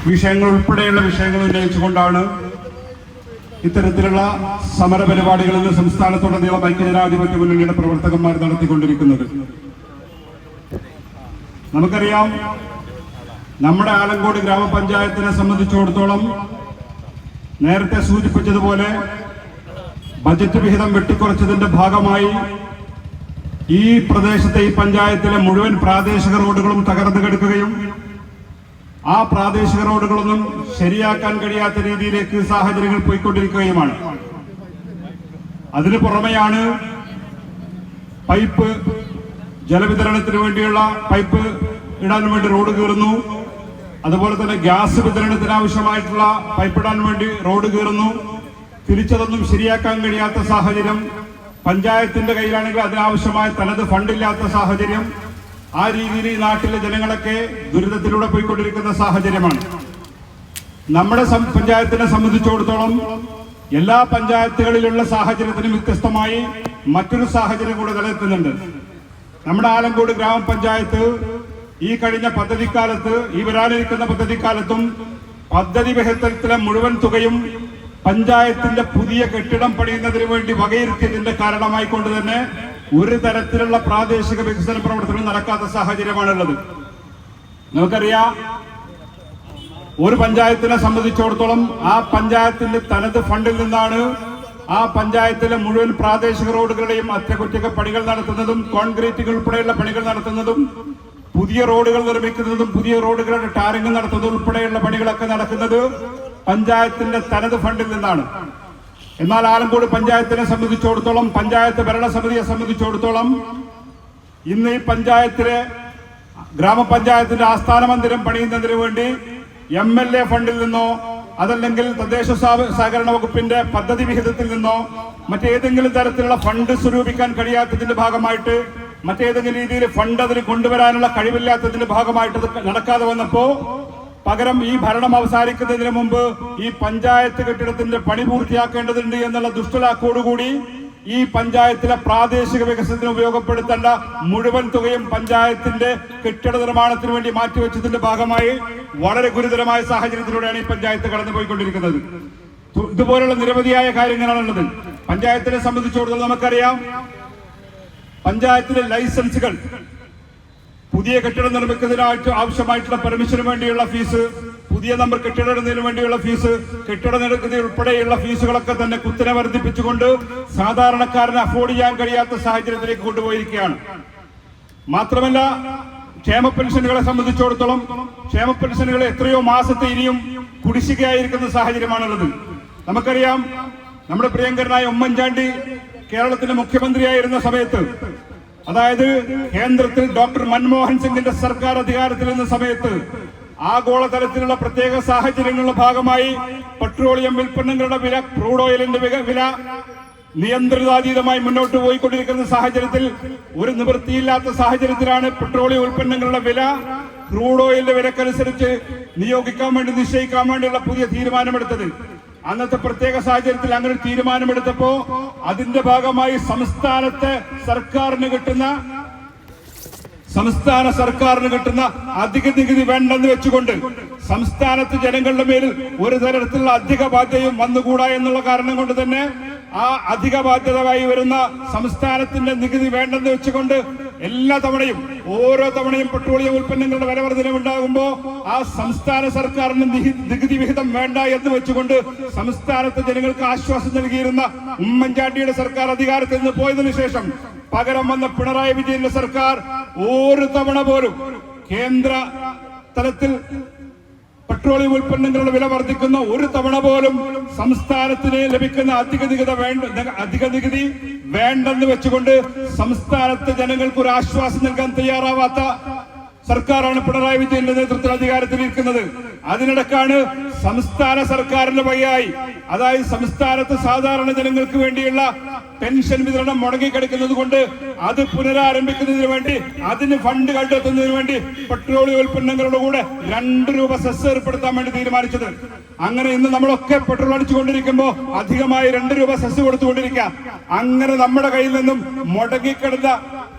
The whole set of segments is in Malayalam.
വിഷയങ്ങൾ ഉൾപ്പെടെയുള്ള വിഷയങ്ങൾ ഉന്നയിച്ചുകൊണ്ടാണ് ഇത്തരത്തിലുള്ള സമര പരിപാടികൾ ഇന്ന് സംസ്ഥാനത്തുടനീളം ഐക്യജനാധിപത്യ മുന്നണിയുടെ പ്രവർത്തകന്മാർ നടത്തിക്കൊണ്ടിരിക്കുന്നത്. നമുക്കറിയാം, നമ്മുടെ ആലങ്കോട് ഗ്രാമപഞ്ചായത്തിനെ സംബന്ധിച്ചിടത്തോളം നേരത്തെ സൂചിപ്പിച്ചതുപോലെ ബജറ്റ് വിഹിതം വെട്ടിക്കുറച്ചതിന്റെ ഭാഗമായി ഈ പ്രദേശത്തെ ഈ പഞ്ചായത്തിലെ മുഴുവൻ പ്രാദേശിക റോഡുകളും തകർന്നു കിടക്കുകയും ആ പ്രാദേശിക റോഡുകളൊന്നും ശരിയാക്കാൻ കഴിയാത്ത രീതിയിലേക്ക് സാഹചര്യങ്ങൾ പോയിക്കൊണ്ടിരിക്കുകയുമാണ്. അതിനു പുറമെയാണ് പൈപ്പ് ജലവിതരണത്തിന് വേണ്ടിയുള്ള പൈപ്പ് ഇടാൻ വേണ്ടി റോഡ് കീറുന്നു, അതുപോലെ തന്നെ ഗ്യാസ് വിതരണത്തിന് ആവശ്യമായിട്ടുള്ള പൈപ്പ് ഇടാൻ വേണ്ടി റോഡ് കീറുന്നു. തിരിച്ചതൊന്നും ശരിയാക്കാൻ കഴിയാത്ത സാഹചര്യം, പഞ്ചായത്തിന്റെ കയ്യിലാണെങ്കിൽ അതിനാവശ്യമായ തനത് ഫണ്ടില്ലാത്ത സാഹചര്യം, ആ രീതിയിൽ ഈ നാട്ടിലെ ജനങ്ങളൊക്കെ ദുരിതത്തിലൂടെ പോയിക്കൊണ്ടിരിക്കുന്ന സാഹചര്യമാണ്. നമ്മുടെ പഞ്ചായത്തിനെ സംബന്ധിച്ചിടത്തോളം എല്ലാ പഞ്ചായത്തുകളിലുള്ള സാഹചര്യത്തിനും വ്യത്യസ്തമായി മറ്റൊരു സാഹചര്യം കൂടെ നിലനിൽക്കുന്നുണ്ട്. നമ്മുടെ ആലങ്കോട് ഗ്രാമപഞ്ചായത്ത് ഈ കഴിഞ്ഞ പദ്ധതിക്കാലത്ത്, ഈ വരാനിരിക്കുന്ന പദ്ധതിക്കാലത്തും പദ്ധതി വിഹിതത്തിലെ മുഴുവൻ തുകയും പഞ്ചായത്തിന്റെ പുതിയ കെട്ടിടം പണിയുന്നതിന് വേണ്ടി വകയിരുത്തിയതിന്റെ കാരണമായിക്കൊണ്ട് തന്നെ ഒരു തരത്തിലുള്ള പ്രാദേശിക വികസന പ്രവർത്തനം നടക്കാത്ത സാഹചര്യമാണുള്ളത്. നമുക്കറിയാം, ഒരു പഞ്ചായത്തിനെ സംബന്ധിച്ചിടത്തോളം ആ പഞ്ചായത്തിന്റെ തനത് ഫണ്ടിൽ നിന്നാണ് ആ പഞ്ചായത്തിലെ മുഴുവൻ പ്രാദേശിക റോഡുകളുടെയും അറ്റകുറ്റക പണികൾ നടത്തുന്നതും കോൺക്രീറ്റുകൾ ഉൾപ്പെടെയുള്ള പണികൾ നടത്തുന്നതും പുതിയ റോഡുകൾ നിർമ്മിക്കുന്നതും പുതിയ റോഡുകളുടെ ടാറിംഗ് നടത്തുന്നതും ഉൾപ്പെടെയുള്ള പണികളൊക്കെ നടക്കുന്നത് പഞ്ചായത്തിന്റെ തനത് ഫണ്ടിൽ നിന്നാണ്. എന്നാൽ ആലങ്കോട് പഞ്ചായത്തിനെ സംബന്ധിച്ചിടത്തോളം, പഞ്ചായത്ത് ഭരണസമിതിയെ സംബന്ധിച്ചിടത്തോളം ഇന്ന് ഈ പഞ്ചായത്തിലെ ഗ്രാമപഞ്ചായത്തിന്റെ ആസ്ഥാന മന്ദിരം പണിയുന്നതിന് വേണ്ടി MLA ഫണ്ടിൽ നിന്നോ അതല്ലെങ്കിൽ തദ്ദേശ സഹകരണ വകുപ്പിന്റെ പദ്ധതി വിഹിതത്തിൽ നിന്നോ മറ്റേതെങ്കിലും തരത്തിലുള്ള ഫണ്ട് സ്വരൂപിക്കാൻ കഴിയാത്തതിന്റെ ഭാഗമായിട്ട്, മറ്റേതെങ്കിലും രീതിയിൽ ഫണ്ട് അതിന് കൊണ്ടുവരാനുള്ള കഴിവില്ലാത്തതിന്റെ ഭാഗമായിട്ട് നടക്കാതെ വന്നപ്പോ പകരം ഈ ഭരണം അവസാനിക്കുന്നതിന് മുമ്പ് ഈ പഞ്ചായത്ത് കെട്ടിടത്തിന്റെ പണി പൂർത്തിയാക്കേണ്ടതുണ്ട് എന്നുള്ള ദുഷ്ടലാക്കോടുകൂടി ഈ പഞ്ചായത്തിലെ പ്രാദേശിക വികസനത്തിന് ഉപയോഗപ്പെടുത്തേണ്ട മുഴുവൻ തുകയും പഞ്ചായത്തിന്റെ കെട്ടിട നിർമ്മാണത്തിന് വേണ്ടി മാറ്റിവെച്ചതിന്റെ ഭാഗമായി വളരെ ഗുരുതരമായ സാഹചര്യത്തിലൂടെയാണ് ഈ പഞ്ചായത്ത് കടന്നുപോയിക്കൊണ്ടിരിക്കുന്നത്. ഇതുപോലുള്ള നിരവധിയായ കാര്യങ്ങളാണുള്ളത്. പഞ്ചായത്തിനെ സംബന്ധിച്ചിടത്തോളം നമുക്കറിയാം, പഞ്ചായത്തിലെ ലൈസൻസുകൾ, പുതിയ കെട്ടിടം നിർമ്മിക്കുന്നതിനായിട്ട് ആവശ്യമായിട്ടുള്ള പെർമിഷന് വേണ്ടിയുള്ള ഫീസ്, പുതിയ നമ്പർ കെട്ടിടം ഇടുന്നതിന് വേണ്ടിയുള്ള ഫീസ്, കെട്ടിട നിരക്ക് ഉൾപ്പെടെയുള്ള ഫീസുകളൊക്കെ തന്നെ കുത്തനെ വർദ്ധിപ്പിച്ചുകൊണ്ട് സാധാരണക്കാരന് അഫോർഡ് ചെയ്യാൻ കഴിയാത്ത സാഹചര്യത്തിലേക്ക് കൊണ്ടുപോയിരിക്കുകയാണ്. മാത്രമല്ല, ക്ഷേമ പെൻഷനുകളെ സംബന്ധിച്ചിടത്തോളം ക്ഷേമ പെൻഷനുകൾ എത്രയോ മാസത്തെ ഇനിയും കുടിശ്ശികയായിരിക്കുന്ന സാഹചര്യമാണുള്ളത്. നമുക്കറിയാം, നമ്മുടെ പ്രിയങ്കരനായ ഉമ്മൻചാണ്ടി കേരളത്തിന്റെ മുഖ്യമന്ത്രിയായിരുന്ന സമയത്ത്, അതായത് കേന്ദ്രത്തിൽ ഡോക്ടർ മൻമോഹൻ സിംഗിന്റെ സർക്കാർ അധികാരത്തിലിരുന്ന സമയത്ത് ആഗോളതലത്തിലുള്ള പ്രത്യേക സാഹചര്യങ്ങളുടെ ഭാഗമായി പെട്രോളിയം ഉൽപ്പന്നങ്ങളുടെ വില, ക്രൂഡ് ഓയിലിന്റെ വില നിയന്ത്രിതാതീതമായി മുന്നോട്ട് പോയിക്കൊണ്ടിരിക്കുന്ന സാഹചര്യത്തിൽ, ഒരു നിവൃത്തിയില്ലാത്ത സാഹചര്യത്തിലാണ് പെട്രോളിയം ഉൽപ്പന്നങ്ങളുടെ വില ക്രൂഡ് ഓയിലിന്റെ വിലക്കനുസരിച്ച് നിശ്ചയിക്കാൻ വേണ്ടിയുള്ള പുതിയ തീരുമാനമെടുത്തത്. അന്നത്തെ പ്രത്യേക സാഹചര്യത്തിൽ അങ്ങനെ ഒരു തീരുമാനമെടുത്തപ്പോ അതിന്റെ ഭാഗമായി സംസ്ഥാന സർക്കാരിന് കിട്ടുന്ന അധിക നികുതി വേണ്ടെന്ന് വെച്ചുകൊണ്ട് സംസ്ഥാനത്ത് ജനങ്ങളുടെ മേലിൽ ഒരു തരത്തിലുള്ള അധിക ബാധ്യതയും വന്നുകൂടാ എന്നുള്ള കാരണം കൊണ്ട് തന്നെ ആ അധിക ബാധ്യതയായി വരുന്ന സംസ്ഥാനത്തിന്റെ നികുതി വേണ്ടെന്ന് വെച്ചുകൊണ്ട് എല്ലാ തവണയും, ഓരോ തവണയും പെട്രോളിയം ഉൽപ്പന്നങ്ങളുടെ വില വർധന ഉണ്ടാകുമ്പോ ആ സംസ്ഥാന സർക്കാരിന് നികുതി വിഹിതം വേണ്ട എന്ന് വെച്ചുകൊണ്ട് സംസ്ഥാനത്തെ ജനങ്ങൾക്ക് ആശ്വാസം നൽകിയിരുന്ന ഉമ്മൻചാണ്ടിയുടെ സർക്കാർ അധികാരത്തിൽ നിന്ന് പോയതിനു ശേഷം പകരം വന്ന പിണറായി വിജയന്റെ സർക്കാർ ഒരു തവണ പോലും കേന്ദ്ര തലത്തിൽ പെട്രോളിയം ഉൽപ്പന്നങ്ങളുടെ വില വർദ്ധിക്കുന്ന ഒരു തവണ പോലും സംസ്ഥാനത്തിന് ലഭിക്കുന്ന അധിക നികുതി വേണ്ടെന്ന് വെച്ചുകൊണ്ട് സംസ്ഥാനത്തെ ജനങ്ങൾക്ക് ഒരു ആശ്വാസം നൽകാൻ തയ്യാറാവാത്ത സർക്കാരാണ് പിണറായി വിജയന്റെ നേതൃത്വത്തിൽ അധികാരത്തിലിരിക്കുന്നത്. അതിനിടക്കാണ് സംസ്ഥാന സർക്കാരിന്റെ വകയായി, അതായത് സംസ്ഥാനത്ത് സാധാരണ ജനങ്ങൾക്ക് വേണ്ടിയുള്ള പെൻഷൻ വിതരണം മുടങ്ങിക്കിടക്കുന്നത് കൊണ്ട് അത് പുനരാരംഭിക്കുന്നതിന് വേണ്ടി, അതിന് ഫണ്ട് കണ്ടെത്തുന്നതിന് വേണ്ടി പെട്രോളിയം ഉൽപ്പന്നങ്ങളുടെ കൂടെ 2 രൂപ സെസ് ഏർപ്പെടുത്താൻ വേണ്ടി തീരുമാനിച്ചത്. അങ്ങനെ ഇന്ന് നമ്മളൊക്കെ പെട്രോൾ അടിച്ചുകൊണ്ടിരിക്കുമ്പോൾ അധികമായി 2 രൂപ സെസ് കൊടുത്തുകൊണ്ടിരിക്കുക. അങ്ങനെ നമ്മുടെ കയ്യിൽ നിന്നും മുടങ്ങിക്കിടന്ന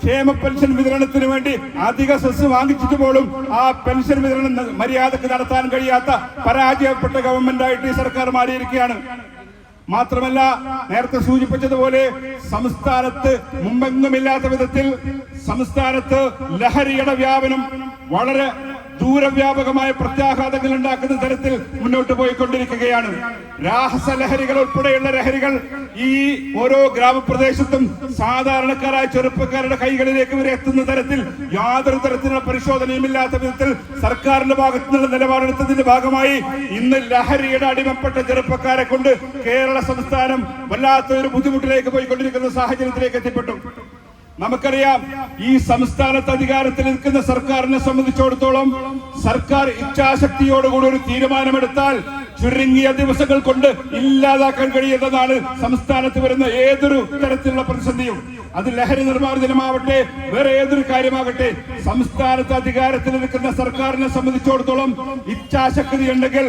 ക്ഷേമ പെൻഷൻ വിതരണത്തിന് വേണ്ടി അധിക സെസ് വാങ്ങിച്ചിട്ട് പോലും ആ പെൻഷൻ വിതരണം മര്യാദക്ക് നടത്താൻ കഴിയാത്ത പരാജയപ്പെട്ട ഗവൺമെന്റായിട്ട് ഈ സർക്കാർ മാറിയിരിക്കുകയാണ്. മാത്രമല്ല, നേരത്തെ സൂചിപ്പിച്ചതുപോലെ സംസ്ഥാനത്ത് മുമ്പെങ്ങുമില്ലാത്ത വിധത്തിൽ സംസ്ഥാനത്ത് ലഹരിയുടെ വ്യാപനം വളരെ ദൂരവ്യാപകമായ പ്രത്യാഘാതങ്ങൾ ഉണ്ടാക്കുന്ന തരത്തിൽ മുന്നോട്ട് പോയിക്കൊണ്ടിരിക്കുകയാണ്. രാസലഹരികൾ ഉൾപ്പെടെയുള്ള ലഹരികൾ ഈ ഓരോ ഗ്രാമപ്രദേശത്തും സാധാരണക്കാരായ ചെറുപ്പക്കാരുടെ കൈകളിലേക്ക് വരെ എത്തുന്ന തരത്തിൽ യാതൊരു തരത്തിലുള്ള പരിശോധനയുമില്ലാത്ത വിധത്തിൽ സർക്കാരിന്റെ ഭാഗത്തു നിന്നുള്ള നിലപാടെടുത്തതിന്റെ ഭാഗമായി ഇന്ന് ലഹരിയുടെ അടിമപ്പെട്ട ചെറുപ്പക്കാരെ കൊണ്ട് കേരള സംസ്ഥാനം വല്ലാത്തൊരു ബുദ്ധിമുട്ടിലേക്ക് പോയിക്കൊണ്ടിരിക്കുന്ന സാഹചര്യത്തിലേക്ക് എത്തിപ്പെട്ടു. നമുക്കറിയാം, ഈ സംസ്ഥാനത്ത് അധികാരത്തിൽ നിൽക്കുന്ന സർക്കാരിനെ സംബന്ധിച്ചിടത്തോളം സർക്കാർ ഇച്ഛാശക്തിയോടുകൂടി ഒരു തീരുമാനമെടുത്താൽ ചുരുങ്ങിയ ദിവസങ്ങൾ കൊണ്ട് ഇല്ലാതാക്കാൻ കഴിയുന്നതാണ് സംസ്ഥാനത്ത് വരുന്ന ഏതൊരു തരത്തിലുള്ള പ്രതിസന്ധിയും. അത് ലഹരി നിർമ്മാർജ്ജനമാവട്ടെ, വേറെ ഏതൊരു കാര്യമാകട്ടെ, സംസ്ഥാനത്ത് അധികാരത്തിൽ നിൽക്കുന്ന സർക്കാരിനെ സംബന്ധിച്ചിടത്തോളം ഇച്ഛാശക്തി ഉണ്ടെങ്കിൽ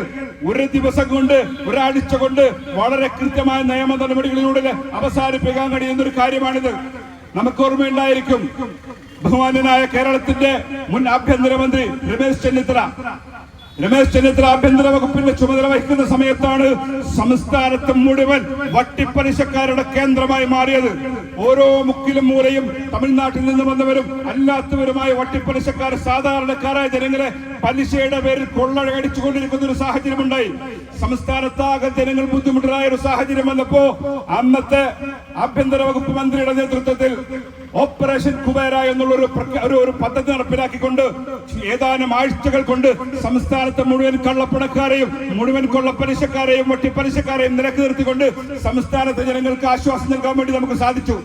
ഒരു ദിവസം കൊണ്ട്, ഒരാഴ്ച കൊണ്ട് വളരെ കൃത്യമായ നിയമ നടപടികളിലൂടെ അവസാനിപ്പിക്കാൻ കഴിയുന്ന ഒരു കാര്യമാണിത്. നമുക്ക് ഓർമ്മയുണ്ടായിരിക്കും, ബഹുമാന്യനായ കേരളത്തിന്റെ മുൻ ആഭ്യന്തരമന്ത്രി രമേശ് ചെന്നിത്തല ആഭ്യന്തര വകുപ്പിന്റെ ചുമതല വഹിക്കുന്ന സമയത്താണ് സംസ്ഥാനത്ത് മുഴുവൻ വട്ടിപ്പലിശക്കാരുടെ കേന്ദ്രമായി മാറിയത്. ഓരോ മുക്കിലും മൂലയും തമിഴ്നാട്ടിൽ നിന്ന് വന്നവരും അല്ലാത്തവരുമായ വട്ടിപ്പലിശക്കാർ സാധാരണക്കാരായ ജനങ്ങളെ പലിശയുടെ പേരിൽ കൊള്ളയടിച്ചുകൊണ്ടിരിക്കുന്ന ഒരു സാഹചര്യമുണ്ടായി. സംസ്ഥാനത്താകെ ജനങ്ങൾ ബുദ്ധിമുട്ടായ ഒരു സാഹചര്യം വന്നപ്പോ അന്നത്തെ ആഭ്യന്തര വകുപ്പ് മന്ത്രിയുടെ നേതൃത്വത്തിൽ ഓപ്പറേഷൻ കുബേര എന്നുള്ള ഒരു പദ്ധതി നടപ്പിലാക്കിക്കൊണ്ട് ഏതാനും ആഴ്ചകൾ കൊണ്ട് സംസ്ഥാനത്തെ മുഴുവൻ കള്ളപ്പണക്കാരെയും മുഴുവൻ കൊള്ളപ്പലിശക്കാരെയും വട്ടിപ്പലിശക്കാരെയും നിരക്ക് നിർത്തിക്കൊണ്ട് സംസ്ഥാനത്തെ ജനങ്ങൾക്ക് ആശ്വാസം നൽകാൻ വേണ്ടി നമുക്ക് സാധിച്ചു.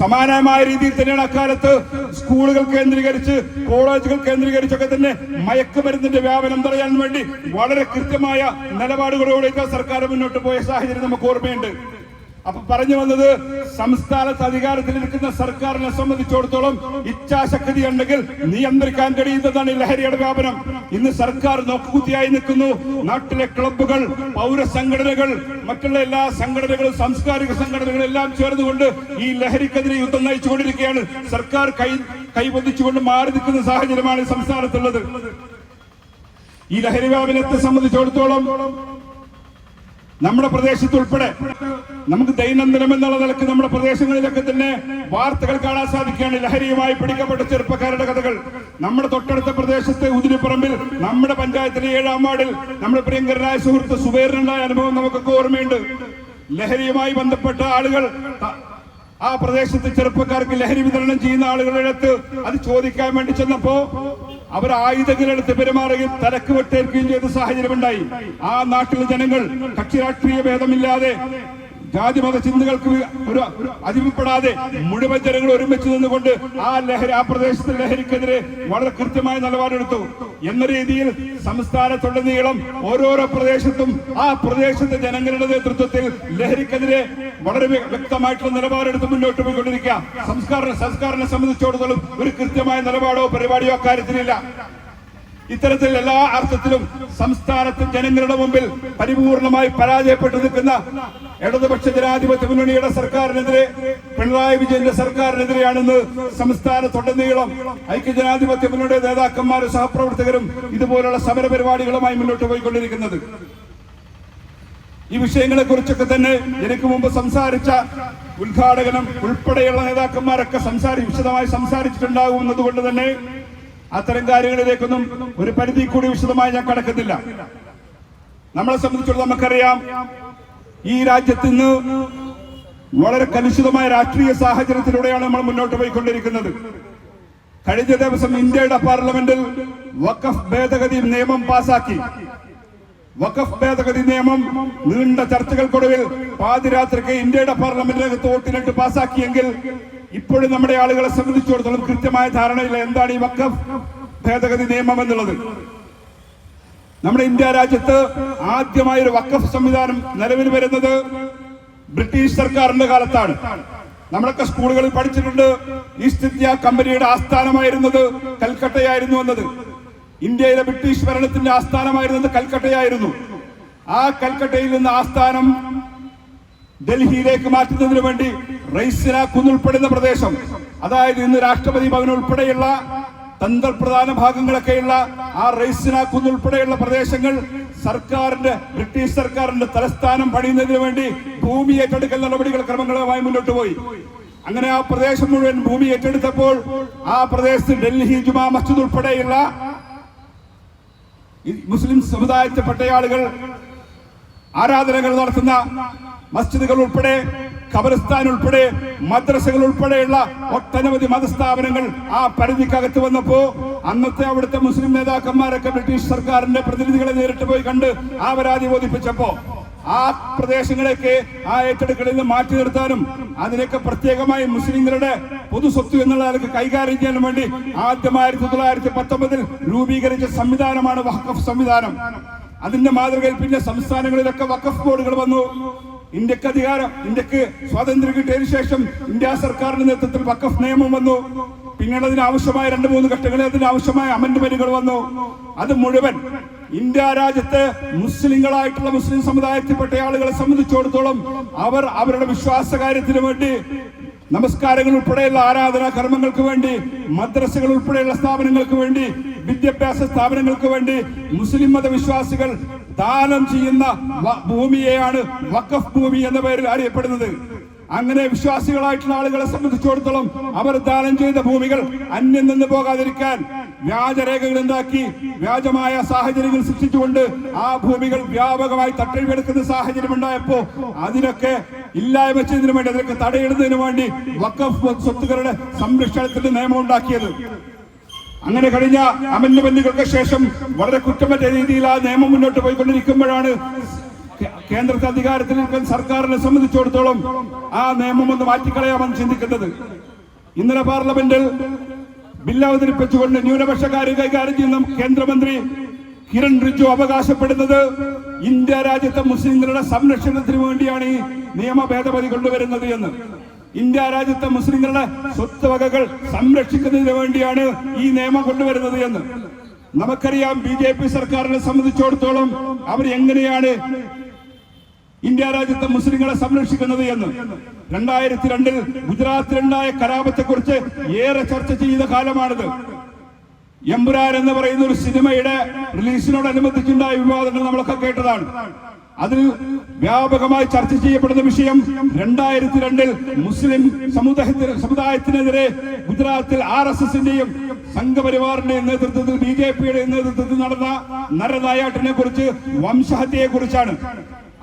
സമാനമായ രീതിയിൽ തന്നെയാണ് അക്കാലത്ത് സ്കൂളുകൾ കേന്ദ്രീകരിച്ച്, കോളേജുകൾ കേന്ദ്രീകരിച്ചൊക്കെ തന്നെ മയക്കുമരുന്നിന്റെ വ്യാപനം തടയാൻ വേണ്ടി വളരെ കൃത്യമായ നിലപാടുകളോടെ സർക്കാർ മുന്നോട്ട് പോയ സാഹചര്യം നമുക്ക് ഓർമ്മയുണ്ട്. അപ്പൊ പറഞ്ഞു വന്നത്, സംസ്ഥാനത്ത് അധികാരത്തിൽ നിൽക്കുന്ന സർക്കാരിനെ സംബന്ധിച്ചിടത്തോളം ഇച്ഛാശക്തി ഉണ്ടെങ്കിൽ നിയന്ത്രിക്കാൻ കഴിയുന്നതാണ് ലഹരിയുടെ വ്യാപനം. ഇന്ന് സർക്കാർ നോക്കുകുത്തിയായി നിൽക്കുന്നു. നാട്ടിലെ ക്ലബ്ബുകൾ, പൗരസംഘടനകൾ, മറ്റുള്ള എല്ലാ സംഘടനകളും, സാംസ്കാരിക സംഘടനകളും എല്ലാം ചേർന്നുകൊണ്ട് ഈ ലഹരിക്കെതിരെ യുദ്ധം നയിച്ചുകൊണ്ടിരിക്കുകയാണ്. സർക്കാർ കൈബന്ധിച്ചുകൊണ്ട് മാറി നിൽക്കുന്ന സാഹചര്യമാണ് സംസ്ഥാനത്തുള്ളത്. ഈ ലഹരി വ്യാപനത്തെ സംബന്ധിച്ചിടത്തോളം നമ്മുടെ പ്രദേശത്ത് ഉൾപ്പെടെ നമുക്ക് ദൈനംദിനം എന്നുള്ള നിലക്ക് നമ്മുടെ പ്രദേശങ്ങളിലൊക്കെ തന്നെ വാർത്തകൾ കാണാൻ സാധിക്കുകയാണ്. ലഹരിയുമായി പിടിക്കപ്പെട്ട ചെറുപ്പക്കാരുടെ കഥകൾ. നമ്മുടെ തൊട്ടടുത്ത പ്രദേശത്ത് ഉദിരിപ്പറമ്പിൽ നമ്മുടെ പഞ്ചായത്തിലെ 7-ാം വാർഡിൽ നമ്മുടെ പ്രിയങ്കരനായ സുഹൃത്ത് സുബൈറിനുണ്ടായ അനുഭവം നമുക്കൊക്കെ ഓർമ്മയുണ്ട്. ലഹരിയുമായി ബന്ധപ്പെട്ട ആളുകൾ ആ പ്രദേശത്ത് ചെറുപ്പക്കാർക്ക് ലഹരി വിതരണം ചെയ്യുന്ന ആളുകളുടെ അടുത്ത് അത് ചോദിക്കാൻ വേണ്ടി ചെന്നപ്പോ അവർ ആയുധങ്ങളെടുത്ത് പെരുമാറുകയും തലക്ക് വെട്ടേൽക്കുകയും ചെയ്ത സാഹചര്യമുണ്ടായി. ആ നാട്ടിലെ ജനങ്ങൾ കക്ഷി രാഷ്ട്രീയ ഭേദമില്ലാതെ, ജാതിമത ചിന്തകൾക്ക് ഒരു അടിമപ്പെടാതെ മുഴുവൻ ജനങ്ങൾ ഒരുമിച്ച് നിന്നുകൊണ്ട് ആ പ്രദേശത്തെ ലഹരിക്കെതിരെ വളരെ കൃത്യമായ നിലപാടെടുത്തു. എന്ന രീതിയിൽ സംസ്ഥാനത്തുടനീളം ഓരോരോ പ്രദേശത്തും ആ പ്രദേശത്തെ ജനങ്ങളുടെ നേതൃത്വത്തിൽ ലഹരിക്കെതിരെ വളരെ വ്യക്തമായിട്ടുള്ള നിലപാടെടുത്ത് മുന്നോട്ട് പോയിക്കൊണ്ടിരിക്കുക. സംസ്കാരനെ സംബന്ധിച്ചിടത്തോളം ഒരു കൃത്യമായ നിലപാടോ പരിപാടിയോ അക്കാര്യത്തിലില്ല. ഇത്തരത്തിൽ എല്ലാ അർത്ഥത്തിലും സംസ്ഥാനത്ത് ജനങ്ങളുടെ മുമ്പിൽ പരിപൂർണമായി പരാജയപ്പെട്ടു നിൽക്കുന്ന ഇടതുപക്ഷ ജനാധിപത്യ മുന്നണിയുടെ സർക്കാരിനെതിരെ, പിണറായി വിജയന്റെ സർക്കാരിനെതിരെയാണെന്ന് സംസ്ഥാനത്തുടനീളം ഐക്യജനാധിപത്യ മുന്നണിയുടെ നേതാക്കന്മാരും സഹപ്രവർത്തകരും ഇതുപോലുള്ള സമരപരിപാടികളുമായി മുന്നോട്ട് പോയിക്കൊണ്ടിരിക്കുന്നത്. ഈ വിഷയങ്ങളെ കുറിച്ചൊക്കെ തന്നെ എനിക്ക് മുമ്പ് സംസാരിച്ച ഉദ്ഘാടകനും ഉൾപ്പെടെയുള്ള നേതാക്കന്മാരൊക്കെ വിശദമായി സംസാരിച്ചിട്ടുണ്ടാകും എന്നതുകൊണ്ട് തന്നെ അത്തരം കാര്യങ്ങളിലേക്കൊന്നും ഒരു പരിധി കൂടി വിശദമായി ഞാൻ കടക്കുന്നില്ല. നമ്മളെ സംബന്ധിച്ചിടത്തോളം നമുക്കറിയാം, ഈ രാജ്യത്ത് ഇന്ന് വളരെ കലുഷിതമായ രാഷ്ട്രീയ സാഹചര്യത്തിലൂടെയാണ് നമ്മൾ മുന്നോട്ട് പോയിക്കൊണ്ടിരിക്കുന്നത്. കഴിഞ്ഞ ദിവസം ഇന്ത്യയുടെ പാർലമെന്റിൽ വഖഫ് ഭേദഗതി നിയമം പാസാക്കി. വഖഫ് ഭേദഗതി നിയമം നീണ്ട ചർച്ചകൾക്കൊടുവിൽ പാതിരാത്രിക്ക് ഇന്ത്യയുടെ പാർലമെന്റിനകത്ത് വോട്ടിനിട്ട് പാസാക്കിയെങ്കിൽ ഇപ്പോഴും നമ്മുടെ ആളുകളെ സംബന്ധിച്ചിടത്തോളം കൃത്യമായ ധാരണയില്ല എന്താണ് ഈ വഖഫ് ഭേദഗതി നിയമം എന്നുള്ളത്. നമ്മുടെ ഇന്ത്യ രാജ്യത്ത് ആദ്യമായ ഒരു വഖഫ് സംവിധാനം നിലവിൽ വരുന്നത് ബ്രിട്ടീഷ് സർക്കാരിന്റെ കാലത്താണ്. നമ്മളൊക്കെ സ്കൂളുകളിൽ പഠിച്ചിട്ടുണ്ട്, ഈസ്റ്റ് ഇന്ത്യ കമ്പനിയുടെ ആസ്ഥാനമായിരുന്നത് കൽക്കട്ടയായിരുന്നു എന്നത്. ഇന്ത്യയിലെ ബ്രിട്ടീഷ് ഭരണത്തിന്റെ ആസ്ഥാനമായിരുന്നത് കൽക്കട്ടയായിരുന്നു. ആ കൽക്കട്ടയിൽ നിന്ന് ആസ്ഥാനം ഡൽഹിയിലേക്ക് മാറ്റുന്നതിന് വേണ്ടി റൈസിന കുന്നുൾപ്പെടുന്ന പ്രദേശം അതായത് ഇന്ന് രാഷ്ട്രപതി ഭവൻ ഉൾപ്പെടെയുള്ള തന്ത്രപ്രധാന ഭാഗങ്ങളൊക്കെയുള്ള ആ റൈസിന കുന്നുൾപ്പെടെയുള്ള പ്രദേശങ്ങൾ ബ്രിട്ടീഷ് സർക്കാരിന്റെ തലസ്ഥാനം പണിയുന്നതിന് വേണ്ടി ഭൂമി ഏറ്റെടുക്കൽ നടപടികൾ ക്രമങ്ങളായി മുന്നോട്ട് പോയി. അങ്ങനെ ആ പ്രദേശം മുഴുവൻ ഭൂമി ഏറ്റെടുത്തപ്പോൾ ആ പ്രദേശത്ത് ഡൽഹി ജുമാ മസ്ജിദ് ഉൾപ്പെടെയുള്ള മുസ്ലിം സമുദായത്തിൽപ്പെട്ട ആളുകൾ ആരാധനകൾ നടത്തുന്ന മസ്ജിദുകൾ ഉൾപ്പെടെ, ഖബർസ്ഥാൻ ഉൾപ്പെടെ, മദ്രസകൾ ഉൾപ്പെടെയുള്ള ഒട്ടനവധി മതസ്ഥാപനങ്ങൾ ആ പരിധിക്കകത്ത് വന്നപ്പോ അന്നത്തെ അവിടുത്തെ മുസ്ലിം നേതാക്കന്മാരൊക്കെ ബ്രിട്ടീഷ് സർക്കാരിന്റെ പ്രതിനിധികളെ നേരിട്ട് പോയി കണ്ട് ആ പരാതി ബോധിപ്പിച്ചപ്പോ ആ പ്രദേശങ്ങളൊക്കെ ആ ഏറ്റെടുക്കലിൽ നിന്ന് മാറ്റി നിർത്താനും അതിനൊക്കെ പ്രത്യേകമായി മുസ്ലിങ്ങളുടെ പൊതു സ്വത്ത് എന്നുള്ള നിലക്ക് കൈകാര്യം ചെയ്യാൻ വേണ്ടി ആദ്യം 1919 രൂപീകരിച്ച സംവിധാനമാണ് വഖഫ് സംവിധാനം. അതിന്റെ മാതൃകയിൽ പിന്നെ സംസ്ഥാനങ്ങളിലൊക്കെ വഖഫ് ബോർഡുകൾ വന്നു. ഇന്ത്യക്ക് സ്വാതന്ത്ര്യം കിട്ടിയതിനു ശേഷം ഇന്ത്യ സർക്കാരിന്റെ നേതൃത്വത്തിൽ വഖഫ് നിയമം വന്നു. പിന്നീട് അതിനാവശ്യമായ 2-3 ഘട്ടങ്ങളിൽ അതിനാവശ്യമായ അമെന്റ്മെന്റുകൾ വന്നു. അത് മുഴുവൻ ഇന്ത്യ രാജ്യത്ത് മുസ്ലിങ്ങളായിട്ടുള്ള മുസ്ലിം സമുദായത്തിൽപ്പെട്ട ആളുകളെ സംബന്ധിച്ചിടത്തോളം അവർ അവരുടെ വിശ്വാസ കാര്യത്തിന് വേണ്ടി, നമസ്കാരങ്ങൾ ഉൾപ്പെടെയുള്ള ആരാധനാ കർമ്മങ്ങൾക്ക് വേണ്ടി, മദ്രസകൾ ഉൾപ്പെടെയുള്ള സ്ഥാപനങ്ങൾക്ക് വേണ്ടി, വിദ്യാഭ്യാസ സ്ഥാപനങ്ങൾക്ക് വേണ്ടി മുസ്ലിം മതവിശ്വാസികൾ ദാനം ചെയ്യുന്ന ഭൂമിയെയാണ് വഖഫ് ഭൂമി എന്ന പേരിൽ അറിയപ്പെടുന്നത്. അങ്ങനെ വിശ്വാസികളായിട്ടുള്ള ആളുകളെ സംബന്ധിച്ചിടത്തോളം അവർ ദാനം ചെയ്ത ഭൂമികൾ അന്യം നിന്ന് പോകാതിരിക്കാൻ വ്യാജരേഖകൾ ഉണ്ടാക്കി വ്യാജമായ സാഹചര്യങ്ങൾ സൃഷ്ടിച്ചുകൊണ്ട് ആ ഭൂമികൾ വ്യാപകമായി തട്ടിയെടുക്കുന്ന സാഹചര്യം ഉണ്ടായപ്പോ അതിനൊക്കെ ഇല്ലായ്മ ചെയ്തതിനു വേണ്ടി, അതിനൊക്കെ തടയിടുന്നതിനു വേണ്ടി വഖഫ് സ്വത്തുക്കളുടെ സംരക്ഷണത്തിന്റെ നിയമം ഉണ്ടാക്കിയത്. അങ്ങനെ കഴിഞ്ഞ അമെന്റ്മെന്റുകൾക്ക് ശേഷം വളരെ കുറ്റമറ്റ രീതിയിൽ ആ നിയമം മുന്നോട്ട് പോയിക്കൊണ്ടിരിക്കുമ്പോഴാണ് കേന്ദ്രത്തെ അധികാരത്തിൽ നിൽക്കുന്ന സർക്കാരിനെ സംബന്ധിച്ചിടത്തോളം ആ നിയമം ഒന്ന് മാറ്റിക്കളയാമെന്ന് ചിന്തിക്കുന്നത്. ഇന്നലെ പാർലമെന്റിൽ ബില്ല് അവതരിപ്പിച്ചുകൊണ്ട് ന്യൂനപക്ഷക്കാരെ കൈകാര്യം ചെയ്യുന്ന കേന്ദ്രമന്ത്രി കിരൺ റിജിജു അവകാശപ്പെടുന്നത് ഇന്ത്യ രാജ്യത്തെ മുസ്ലിങ്ങളുടെ സംരക്ഷണത്തിന് വേണ്ടിയാണ് ഈ നിയമ ഭേദഗതി കൊണ്ടുവരുന്നത് എന്ന്. ഇന്ത്യ രാജ്യത്തെ മുസ്ലിങ്ങളുടെ സ്വത്ത് വകകൾ സംരക്ഷിക്കുന്നതിന് വേണ്ടിയാണ് ഈ നിയമം കൊണ്ടുവരുന്നത് എന്ന്. നമുക്കറിയാം BJP സർക്കാരിനെ സംബന്ധിച്ചിടത്തോളം അവർ എങ്ങനെയാണ് ഇന്ത്യ രാജ്യത്തെ മുസ്ലിങ്ങളെ സംരക്ഷിക്കുന്നത് എന്ന്. 2002 ഗുജറാത്തിലുണ്ടായ കലാപത്തെ കുറിച്ച് ഏറെ ചർച്ച ചെയ്ത കാലമാണിത്. എമ്പുരാൻ എന്ന് പറയുന്ന ഒരു സിനിമയുടെ റിലീസിനോടനുബന്ധിച്ചുണ്ടായ വിവാദങ്ങൾ നമ്മളൊക്കെ കേട്ടതാണ്. അതിൽ വ്യാപകമായി ചർച്ച ചെയ്യപ്പെടുന്ന വിഷയം 2002 മുസ്ലിം സമുദായത്തിനെതിരെ ഗുജറാത്തിൽ RSSന്റെയും സംഘപരിവാറിന്റെയും നേതൃത്വത്തിൽ BJPയുടെ നേതൃത്വത്തിൽ നടന്ന നരനായാട്ടിനെ കുറിച്ച്, വംശഹത്യയെ കുറിച്ചാണ്.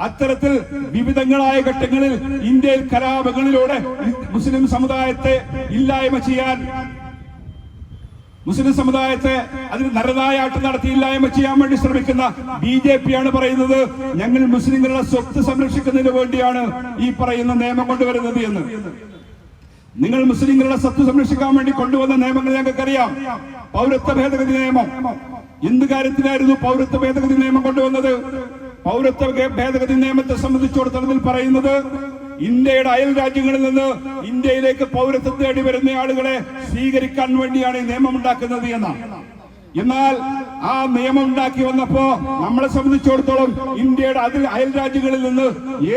അത്തരത്തിൽ വിവിധങ്ങളായ ഘട്ടങ്ങളിൽ ഇന്ത്യയിൽ കലാപങ്ങളിലൂടെ മുസ്ലിം സമുദായത്തെ ഇല്ലായ്മ ചെയ്യാൻ, മുസ്ലിം സമുദായത്തെ അതിന് നരനായാട്ടം നടത്തി ഇല്ലായ്മ ചെയ്യാൻ വേണ്ടി ശ്രമിക്കുന്ന BJPയാണ് പറയുന്നത് ഞങ്ങൾ മുസ്ലിങ്ങളുടെ സ്വത്ത് സംരക്ഷിക്കുന്നതിന് വേണ്ടിയാണ് ഈ പറയുന്ന നിയമം കൊണ്ടുവരുന്നത് എന്ന്. നിങ്ങൾ മുസ്ലിങ്ങളുടെ സ്വത്ത് സംരക്ഷിക്കാൻ വേണ്ടി കൊണ്ടുവന്ന നിയമങ്ങൾ ഞങ്ങൾക്കറിയാം. പൗരത്വ ഭേദഗതി നിയമം. എന്ത് കാര്യത്തിനായിരുന്നു പൗരത്വ ഭേദഗതി നിയമം കൊണ്ടുവന്നത്? പൗരത്വ ഭേദഗതി നിയമത്തെ സംബന്ധിച്ചിടത്തോളം പറയുന്നത് ഇന്ത്യയുടെ അയൽ രാജ്യങ്ങളിൽ നിന്ന് ഇന്ത്യയിലേക്ക് പൗരത്വം തേടി വരുന്ന ആളുകളെ സ്വീകരിക്കാൻ വേണ്ടിയാണ് ഈ നിയമം ഉണ്ടാക്കുന്നത് എന്നാണ്. എന്നാൽ ആ നിയമം ഉണ്ടാക്കി വന്നപ്പോ നമ്മളെ സംബന്ധിച്ചിടത്തോളം ഇന്ത്യയുടെ അയൽ രാജ്യങ്ങളിൽ നിന്ന്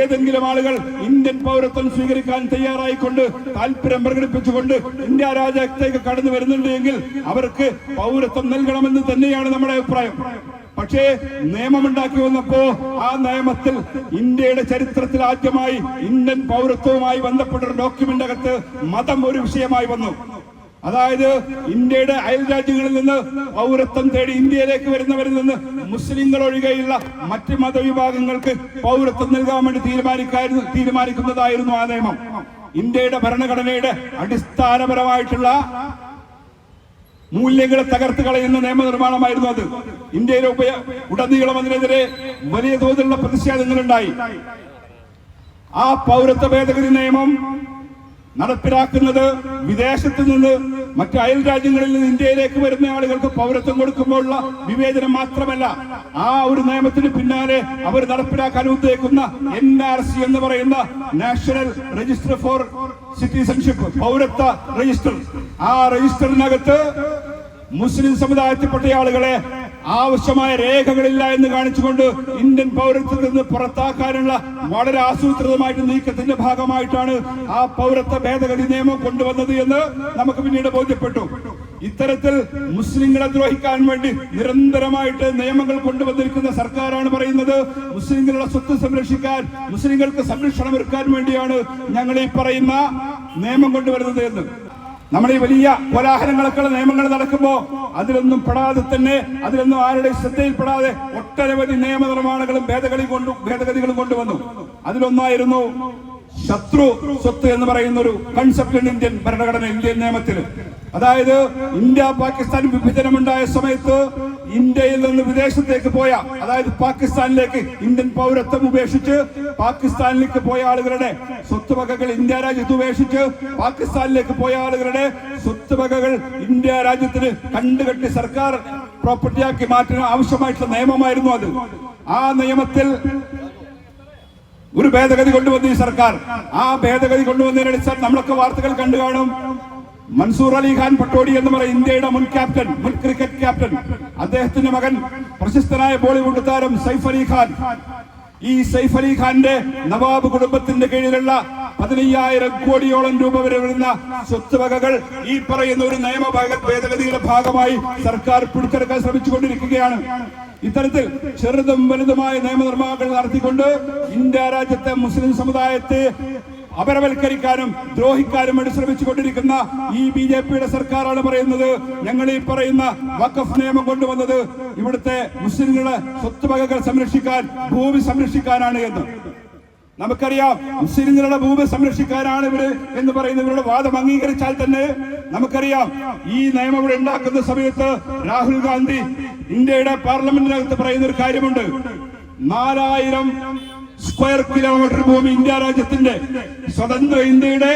ഏതെങ്കിലും ആളുകൾ ഇന്ത്യൻ പൗരത്വം സ്വീകരിക്കാൻ തയ്യാറായിക്കൊണ്ട് താല്പര്യം പ്രകടിപ്പിച്ചുകൊണ്ട് ഇന്ത്യ രാജ്യത്തേക്ക് കടന്നു വരുന്നുണ്ടെങ്കിൽ അവർക്ക് പൗരത്വം നൽകണമെന്ന് തന്നെയാണ് നമ്മുടെ അഭിപ്രായം. പക്ഷേ നിയമമുണ്ടാക്കി വന്നപ്പോ ആ നിയമത്തിൽ ഇന്ത്യയുടെ ചരിത്രത്തിൽ ആദ്യമായി ഇന്ത്യൻ പൗരത്വവുമായി ബന്ധപ്പെട്ട ഒരു ഡോക്യുമെന്റ് അകത്ത് മതം ഒരു വിഷയമായി വന്നു. അതായത് ഇന്ത്യയുടെ അയൽ രാജ്യങ്ങളിൽ നിന്ന് പൗരത്വം തേടി ഇന്ത്യയിലേക്ക് വരുന്നവരിൽ നിന്ന് മുസ്ലിങ്ങൾ ഒഴികെയുള്ള മറ്റ് മതവിഭാഗങ്ങൾക്ക് പൗരത്വം നൽകാൻ വേണ്ടി തീരുമാനിക്കുന്നതായിരുന്നു ആ നിയമം. ഇന്ത്യയുടെ ഭരണഘടനയുടെ അടിസ്ഥാനപരമായിട്ടുള്ള മൂല്യങ്ങളെ തകർത്ത് കളയുന്ന നിയമനിർമ്മാണമായിരുന്നു അത്. ഇന്ത്യയിലെ ഉടനീളം അതിനെതിരെ വലിയ തോതിലുള്ള പ്രതിഷേധങ്ങൾ ഉണ്ടായി. ആ പൗരത്വ ഭേദഗതി നിയമം നടപ്പിലാക്കുന്നത് വിദേശത്ത് നിന്ന് മറ്റു അയൽ രാജ്യങ്ങളിൽ നിന്ന് ഇന്ത്യയിലേക്ക് വരുന്ന ആളുകൾക്ക് പൗരത്വം കൊടുക്കുമ്പോഴുള്ള വിവേചനം മാത്രമല്ല, ആ ഒരു നിയമത്തിന് പിന്നാലെ അവർ നടപ്പിലാക്കാൻ ഉദ്ദേശിക്കുന്ന NRC എന്ന് പറയുന്ന നാഷണൽ രജിസ്റ്റർ ഫോർ സിറ്റിസൺഷിപ്പ്, പൗരത്വ രജിസ്റ്റർ. ആ രജിസ്റ്ററിനകത്ത് മുസ്ലിം സമുദായത്തിൽപ്പെട്ട ആളുകളെ ആവശ്യമായ രേഖകളില്ല എന്ന് കാണിച്ചുകൊണ്ട് ഇന്ത്യൻ പൗരത്വത്തിൽ നിന്ന് പുറത്താക്കാനുള്ള വളരെ ആസൂത്രിതമായിട്ട് നീക്കത്തിന്റെ ഭാഗമായിട്ടാണ് ആ പൗരത്വ ഭേദഗതി നിയമം കൊണ്ടുവന്നത് എന്ന് നമുക്ക് പിന്നീട് ബോധ്യപ്പെട്ടു. ഇത്തരത്തിൽ മുസ്ലിങ്ങളെ ദ്രോഹിക്കാൻ വേണ്ടി നിരന്തരമായിട്ട് നിയമങ്ങൾ കൊണ്ടുവന്നിരിക്കുന്ന സർക്കാരാണ് പറയുന്നത് മുസ്ലിങ്ങളുടെ സ്വത്ത് സംരക്ഷിക്കാൻ, മുസ്ലിങ്ങൾക്ക് സംരക്ഷണം ഒരുക്കാൻ വേണ്ടിയാണ് ഞങ്ങൾ ഈ പറയുന്ന നിയമം കൊണ്ടുവരുന്നത് എന്ന്. നമ്മൾ ഈ വലിയ കോലാഹലങ്ങളൊക്കെയുള്ള നിയമങ്ങൾ നടക്കുമ്പോ അതിലൊന്നും പെടാതെ തന്നെ, അതിലൊന്നും ആരുടെ ശ്രദ്ധയിൽപ്പെടാതെ ഒട്ടനവധി നിയമനിർമ്മാണങ്ങളും ഭേദഗതികളും കൊണ്ടുവന്നു. അതിലൊന്നായിരുന്നു ശത്രു സ്വത്ത് എന്ന് പറയുന്ന ഒരു കൺസെപ്റ്റ് ഇന്ത്യൻ ഭരണഘടന, ഇന്ത്യൻ നിയമത്തിൽ. അതായത് ഇന്ത്യ പാകിസ്ഥാൻ വിഭജനമുണ്ടായ സമയത്ത് ഇന്ത്യയിൽ നിന്ന് വിദേശത്തേക്ക് പോയ, അതായത് പാകിസ്ഥാനിലേക്ക് ഇന്ത്യൻ പൗരത്വം ഉപേക്ഷിച്ച് പാകിസ്ഥാനിലേക്ക് പോയ ആളുകളുടെ സ്വത്തുവകകൾ ഇന്ത്യ രാജ്യത്ത് ഉപേക്ഷിച്ച് പാകിസ്ഥാനിലേക്ക് പോയ ആളുകളുടെ സ്വത്തുവകകൾ ഇന്ത്യ രാജ്യത്തിന് കണ്ടുകെട്ടി സർക്കാർ പ്രോപ്പർട്ടിയാക്കി മാറ്റാൻ ആവശ്യമായിട്ടുള്ള നിയമമായിരുന്നു അത്. ആ നിയമത്തിൽ ഒരു ഭേദഗതി കൊണ്ടുവന്നു ഈ സർക്കാർ. ആ ഭേദഗതി കൊണ്ടുവന്നതിനനുസരിച്ച് നമ്മളൊക്കെ വാർത്തകൾ കണ്ടു കാണും. മൻസൂർ അലി ഖാൻ പട്ടോടി എന്ന് പറയുന്ന ഇന്ത്യയുടെ മുൻ ക്യാപ്റ്റൻ, മുൻ ക്രിക്കറ്റ് ക്യാപ്റ്റൻ, അദ്ദേഹത്തിന്റെ മകൻ പ്രശസ്തനായ ബോളിവുഡ് താരം സൈഫ് അലി ഖാൻ. ഈ സൈഫ് അലി ഖാന്റെ നവാബ് കുടുംബത്തിന്റെ കീഴിലുള്ള 15,000 കോടിയോളം രൂപ വരെ വരുന്ന സ്വത്തുവകകൾ ഈ പറയുന്ന ഒരു നിയമ ഭേദഗതിയുടെ ഭാഗമായി സർക്കാർ പിടിച്ചെടുക്കാൻ ശ്രമിച്ചുകൊണ്ടിരിക്കുകയാണ്. ഇത്തരത്തിൽ ചെറുതും വലുതുമായ നിയമനിർമ്മാണങ്ങൾ നടത്തിക്കൊണ്ട് ഇന്ത്യ രാജ്യത്തെ മുസ്ലിം സമുദായത്തെ അപരവൽക്കരിക്കാനും ദ്രോഹിക്കാനും വേണ്ടി ശ്രമിച്ചുകൊണ്ടിരിക്കുന്ന ഈ BJP-യുടെ സർക്കാരാണ് പറയുന്നത് ഞങ്ങൾ ഈ പറയുന്ന വഖഫ് നിയമം കൊണ്ടുവന്നത് ഇവിടുത്തെ മുസ്ലിങ്ങളുടെ സ്വത്തുവകകൾ സംരക്ഷിക്കാൻ, ഭൂമി സംരക്ഷിക്കാനാണ് എന്ന്. നമുക്കറിയാം മുസ്ലിങ്ങളുടെ ഭൂമി സംരക്ഷിക്കാനാണ് ഇവര് എന്ന് പറയുന്ന ഇവരുടെ വാദം അംഗീകരിച്ചാൽ തന്നെ നമുക്കറിയാം ഈ നിയമം ഇവിടെ ഉണ്ടാക്കുന്ന സമയത്ത് രാഹുൽ ഗാന്ധി ഇന്ത്യയുടെ പാർലമെന്റിനകത്ത് പറയുന്ന ഒരു കാര്യമുണ്ട്. 4000 സ്ക്വയർ കിലോമീറ്റർ ഭൂമി ഇന്ത്യ രാജ്യത്തിന്റെ, സ്വതന്ത്ര ഇന്ത്യയുടെ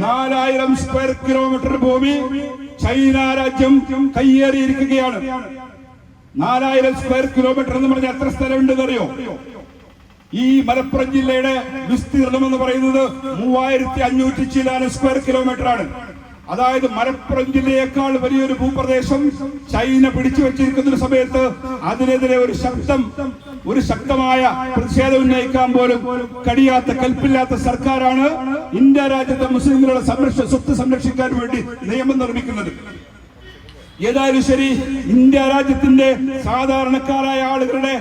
4000 സ്ക്വയർ കിലോമീറ്റർ ഭൂമി ചൈന രാജ്യം കയ്യേറിയിരിക്കുകയാണ്. 4000 സ്ക്വയർ കിലോമീറ്റർ എന്ന് പറഞ്ഞാൽ എത്ര സ്ഥലമുണ്ടെന്ന് അറിയോ? ഈ മലപ്പുറം ജില്ലയുടെ വിസ്തീർണം എന്ന് പറയുന്നത് 3500 ചില്ലാനം സ്ക്വയർ കിലോമീറ്റർ ആണ്. അതായത് മലപ്പുറം ജില്ലയേക്കാൾ വലിയൊരു ഭൂപ്രദേശം ചൈന പിടിച്ചു വെച്ചിരിക്കുന്ന സമയത്ത് അതിനെതിരെ ഒരു ശക്തമായ പ്രതിഷേധം ഉന്നയിക്കാൻ പോലും കഴിയാത്ത, കൽപ്പില്ലാത്ത സർക്കാരാണ് ഇന്ത്യ രാജ്യത്തെ മുസ്ലിങ്ങളുടെ സ്വത്ത് സംരക്ഷിക്കാൻ വേണ്ടി നിയമം നിർമ്മിക്കുന്നത്. ഏതായാലും ശരി, ഇന്ത്യ രാജ്യത്തിന്റെ സാധാരണക്കാരായ ആളുകളുടെ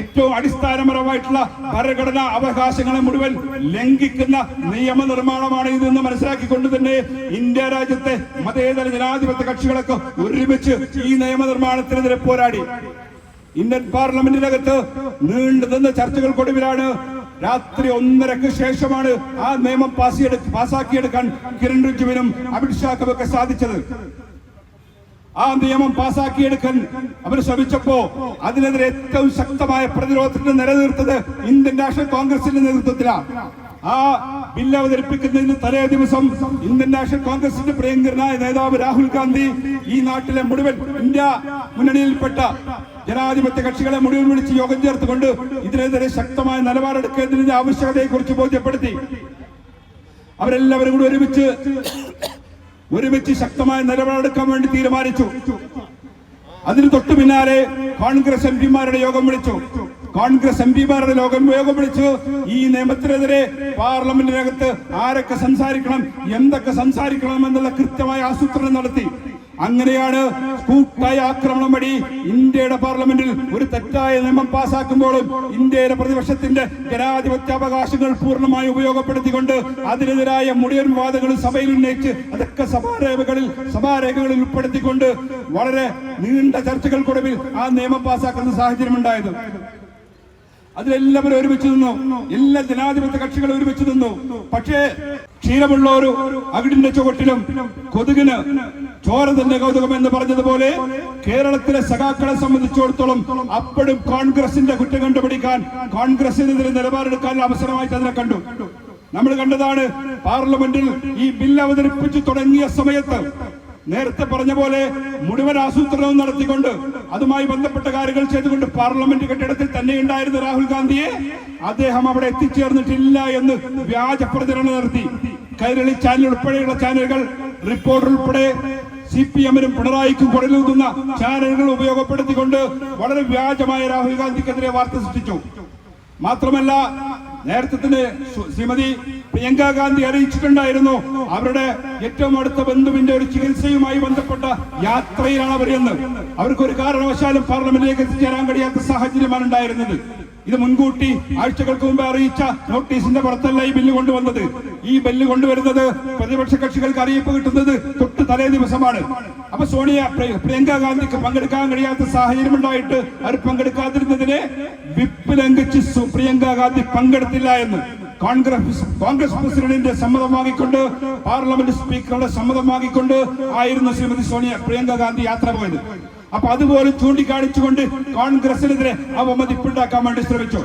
ഏറ്റവും അടിസ്ഥാനപരമായിട്ടുള്ള ഭരണഘടനാ അവകാശങ്ങളെ മുഴുവൻ ലംഘിക്കുന്ന നിയമനിർമ്മാണമാണ് ഇതെന്ന് മനസ്സിലാക്കിക്കൊണ്ട് തന്നെ ഇന്ത്യ രാജ്യത്തെ മതേതര ജനാധിപത്യ കക്ഷികളൊക്കെ ഒരുമിച്ച് ഈ നിയമനിർമ്മാണത്തിനെതിരെ പോരാടി. ഇന്ത്യൻ പാർലമെന്റിനകത്ത് നീണ്ടുനിന്ന ചർച്ചകൾക്കൊടുവിലാണ് രാത്രി 1:30-ക്ക് ശേഷമാണ് ആ നിയമം പാസാക്കിയെടുക്കാൻ കിരൺ റിജിജുവിനും അമിത്ഷാക്കും ഒക്കെ സാധിച്ചത്. ആ നിയമം പാസാക്കിയെടുക്കാൻ അവർ ശ്രമിച്ചപ്പോ അതിനെതിരെ ഏറ്റവും ശക്തമായ പ്രതിരോധത്തിന് നിലനിർത്തത് ഇന്ത്യൻ നാഷണൽ കോൺഗ്രസിന്റെ നേതൃത്വത്തിലാണ്. ആ ബില്ല് അവതരിപ്പിക്കുന്നതിന് തലേ ദിവസം ഇന്ത്യൻ നാഷണൽ കോൺഗ്രസിന്റെ പ്രിയങ്കരനായ നേതാവ് രാഹുൽ ഗാന്ധി ഈ നാട്ടിലെ മുഴുവൻ ഇന്ത്യ മുന്നണിയിൽപ്പെട്ട ജനാധിപത്യ കക്ഷികളെ മുഴുവൻ വിളിച്ച് യോഗം ചേർത്തുകൊണ്ട് ഇതിനെതിരെ ശക്തമായ നിലപാടെടുക്കേണ്ടതിന്റെ ആവശ്യകതയെ കുറിച്ച് ബോധ്യപ്പെടുത്തി. അവരെല്ലാവരും കൂടി ഒരുമിച്ച് ശക്തമായ നിലപാടെടുക്കാൻ വേണ്ടി തീരുമാനിച്ചു. അതിന് തൊട്ടു പിന്നാലെ കോൺഗ്രസ് എംപിമാരുടെ യോഗം വിളിച്ചു. യോഗം വിളിച്ചു ഈ നിയമത്തിനെതിരെ പാർലമെന്റിനകത്ത് ആരൊക്കെ സംസാരിക്കണം, എന്തൊക്കെ സംസാരിക്കണം എന്നുള്ള കൃത്യമായ ആസൂത്രണം നടത്തി. അങ്ങനെയാണ് കൂട്ടായ ആക്രമണം വഴി ഇന്ത്യയുടെ പാർലമെന്റിൽ ഒരു തെറ്റായ നിയമം പാസാക്കുമ്പോഴും ഇന്ത്യയിലെ പ്രതിപക്ഷത്തിന്റെ ജനാധിപത്യാവകാശങ്ങൾ പൂർണ്ണമായി ഉപയോഗപ്പെടുത്തിക്കൊണ്ട് അതിനെതിരായ മുഴുവൻ വാദങ്ങളും സഭയിൽ ഉന്നയിച്ച് അതൊക്കെ സഭാരേഖകളിൽ ഉൾപ്പെടുത്തിക്കൊണ്ട് വളരെ നീണ്ട ചർച്ചകൾക്കൊടുവിൽ ആ നിയമം പാസാക്കുന്ന സാഹചര്യം ഉണ്ടായത്. അതിലെല്ലാവരും ഒരുമിച്ച് നിന്നു, എല്ലാ ജനാധിപത്യ കക്ഷികളും ഒരുമിച്ച് നിന്നു. പക്ഷേ ക്ഷീരമുള്ള ഒരു അകിടിന്റെ ചുവട്ടിലും കൊതുകിന് ചോര തന്നെ കൗതുകം എന്ന് പറഞ്ഞതുപോലെ കേരളത്തിലെ സഖാക്കളെ സംബന്ധിച്ചിടത്തോളം അപ്പോഴും കോൺഗ്രസിന്റെ കുറ്റം കണ്ടുപിടിക്കാൻ, കോൺഗ്രസിനെതിരെ നിലപാടെടുക്കാൻ അവസരമായിട്ട് അതിനെ കണ്ടു. നമ്മൾ കണ്ടതാണ് പാർലമെന്റിൽ ഈ ബില്ല് അവതരിപ്പിച്ചു തുടങ്ങിയ സമയത്ത് നേരത്തെ പറഞ്ഞ പോലെ മുഴുവൻ ആസൂത്രണവും നടത്തിക്കൊണ്ട് അതുമായി ബന്ധപ്പെട്ട കാര്യങ്ങൾ ചെയ്തുകൊണ്ട് പാർലമെന്റ് കെട്ടിടത്തിൽ തന്നെ ഉണ്ടായിരുന്ന രാഹുൽ ഗാന്ധിയെ അദ്ദേഹം അവിടെ എത്തിച്ചേർന്നിട്ടില്ല എന്ന് വ്യാജ പ്രചരണം നടത്തി. കൈരളി ചാനൽ ഉൾപ്പെടെയുള്ള ചാനലുകൾ, റിപ്പോർട്ടർ ഉൾപ്പെടെ CPM-നും പിണറായിക്കും കുടലൂതുന്ന ചാനലുകൾ ഉപയോഗപ്പെടുത്തിക്കൊണ്ട് വളരെ വ്യാജമായ രാഹുൽ ഗാന്ധിക്കെതിരെ വാർത്ത സൃഷ്ടിച്ചു. മാത്രമല്ല, നേരത്തെ തന്നെ ശ്രീമതി പ്രിയങ്ക ഗാന്ധി അറിയിച്ചിട്ടുണ്ടായിരുന്നു അവരുടെ ഏറ്റവും അടുത്ത ബന്ധുവിന്റെ ഒരു ചികിത്സയുമായി ബന്ധപ്പെട്ട യാത്രയിലാണ് അവരെന്ന്. അവർക്കൊരു കാരണവശാലും പാർലമെന്റിലേക്ക് എത്തിച്ചേരാൻ കഴിയാത്ത സാഹചര്യമാണ് ഉണ്ടായിരുന്നത്. ഇത് മുൻകൂട്ടി ആഴ്ചകൾക്ക് മുമ്പ് അറിയിച്ച നോട്ടീസിന്റെ പുറത്തല്ല ഈ ബില്ല് കൊണ്ടുവന്നത്. ഈ ബില്ല് കൊണ്ടുവരുന്നത് പ്രതിപക്ഷ കക്ഷികൾക്ക് അറിയിപ്പ് കിട്ടുന്നത് തൊട്ട് തലേ ദിവസമാണ്. അപ്പൊ പ്രിയങ്ക ഗാന്ധിക്ക് പങ്കെടുക്കാൻ കഴിയാത്ത സാഹചര്യം ഉണ്ടായിട്ട് അവർ പങ്കെടുക്കാതിരുന്നതിനെ വിപ്പ് ലംഘിച്ച് പ്രിയങ്ക ഗാന്ധി പങ്കെടുത്തില്ല എന്ന് കോൺഗ്രസ് പ്രസിഡന്റിന്റെ സമ്മതം വാങ്ങിക്കൊണ്ട്, പാർലമെന്റ് സ്പീക്കറുടെ സമ്മതം വാങ്ങിക്കൊണ്ട് ആയിരുന്നു ശ്രീമതി പ്രിയങ്ക ഗാന്ധി യാത്ര പോയത്. അപ്പൊ അതുപോലും ചൂണ്ടിക്കാണിച്ചുകൊണ്ട് കോൺഗ്രസിനെതിരെ അവമതിപ്പുണ്ടാക്കാൻ വേണ്ടി ശ്രമിച്ചു.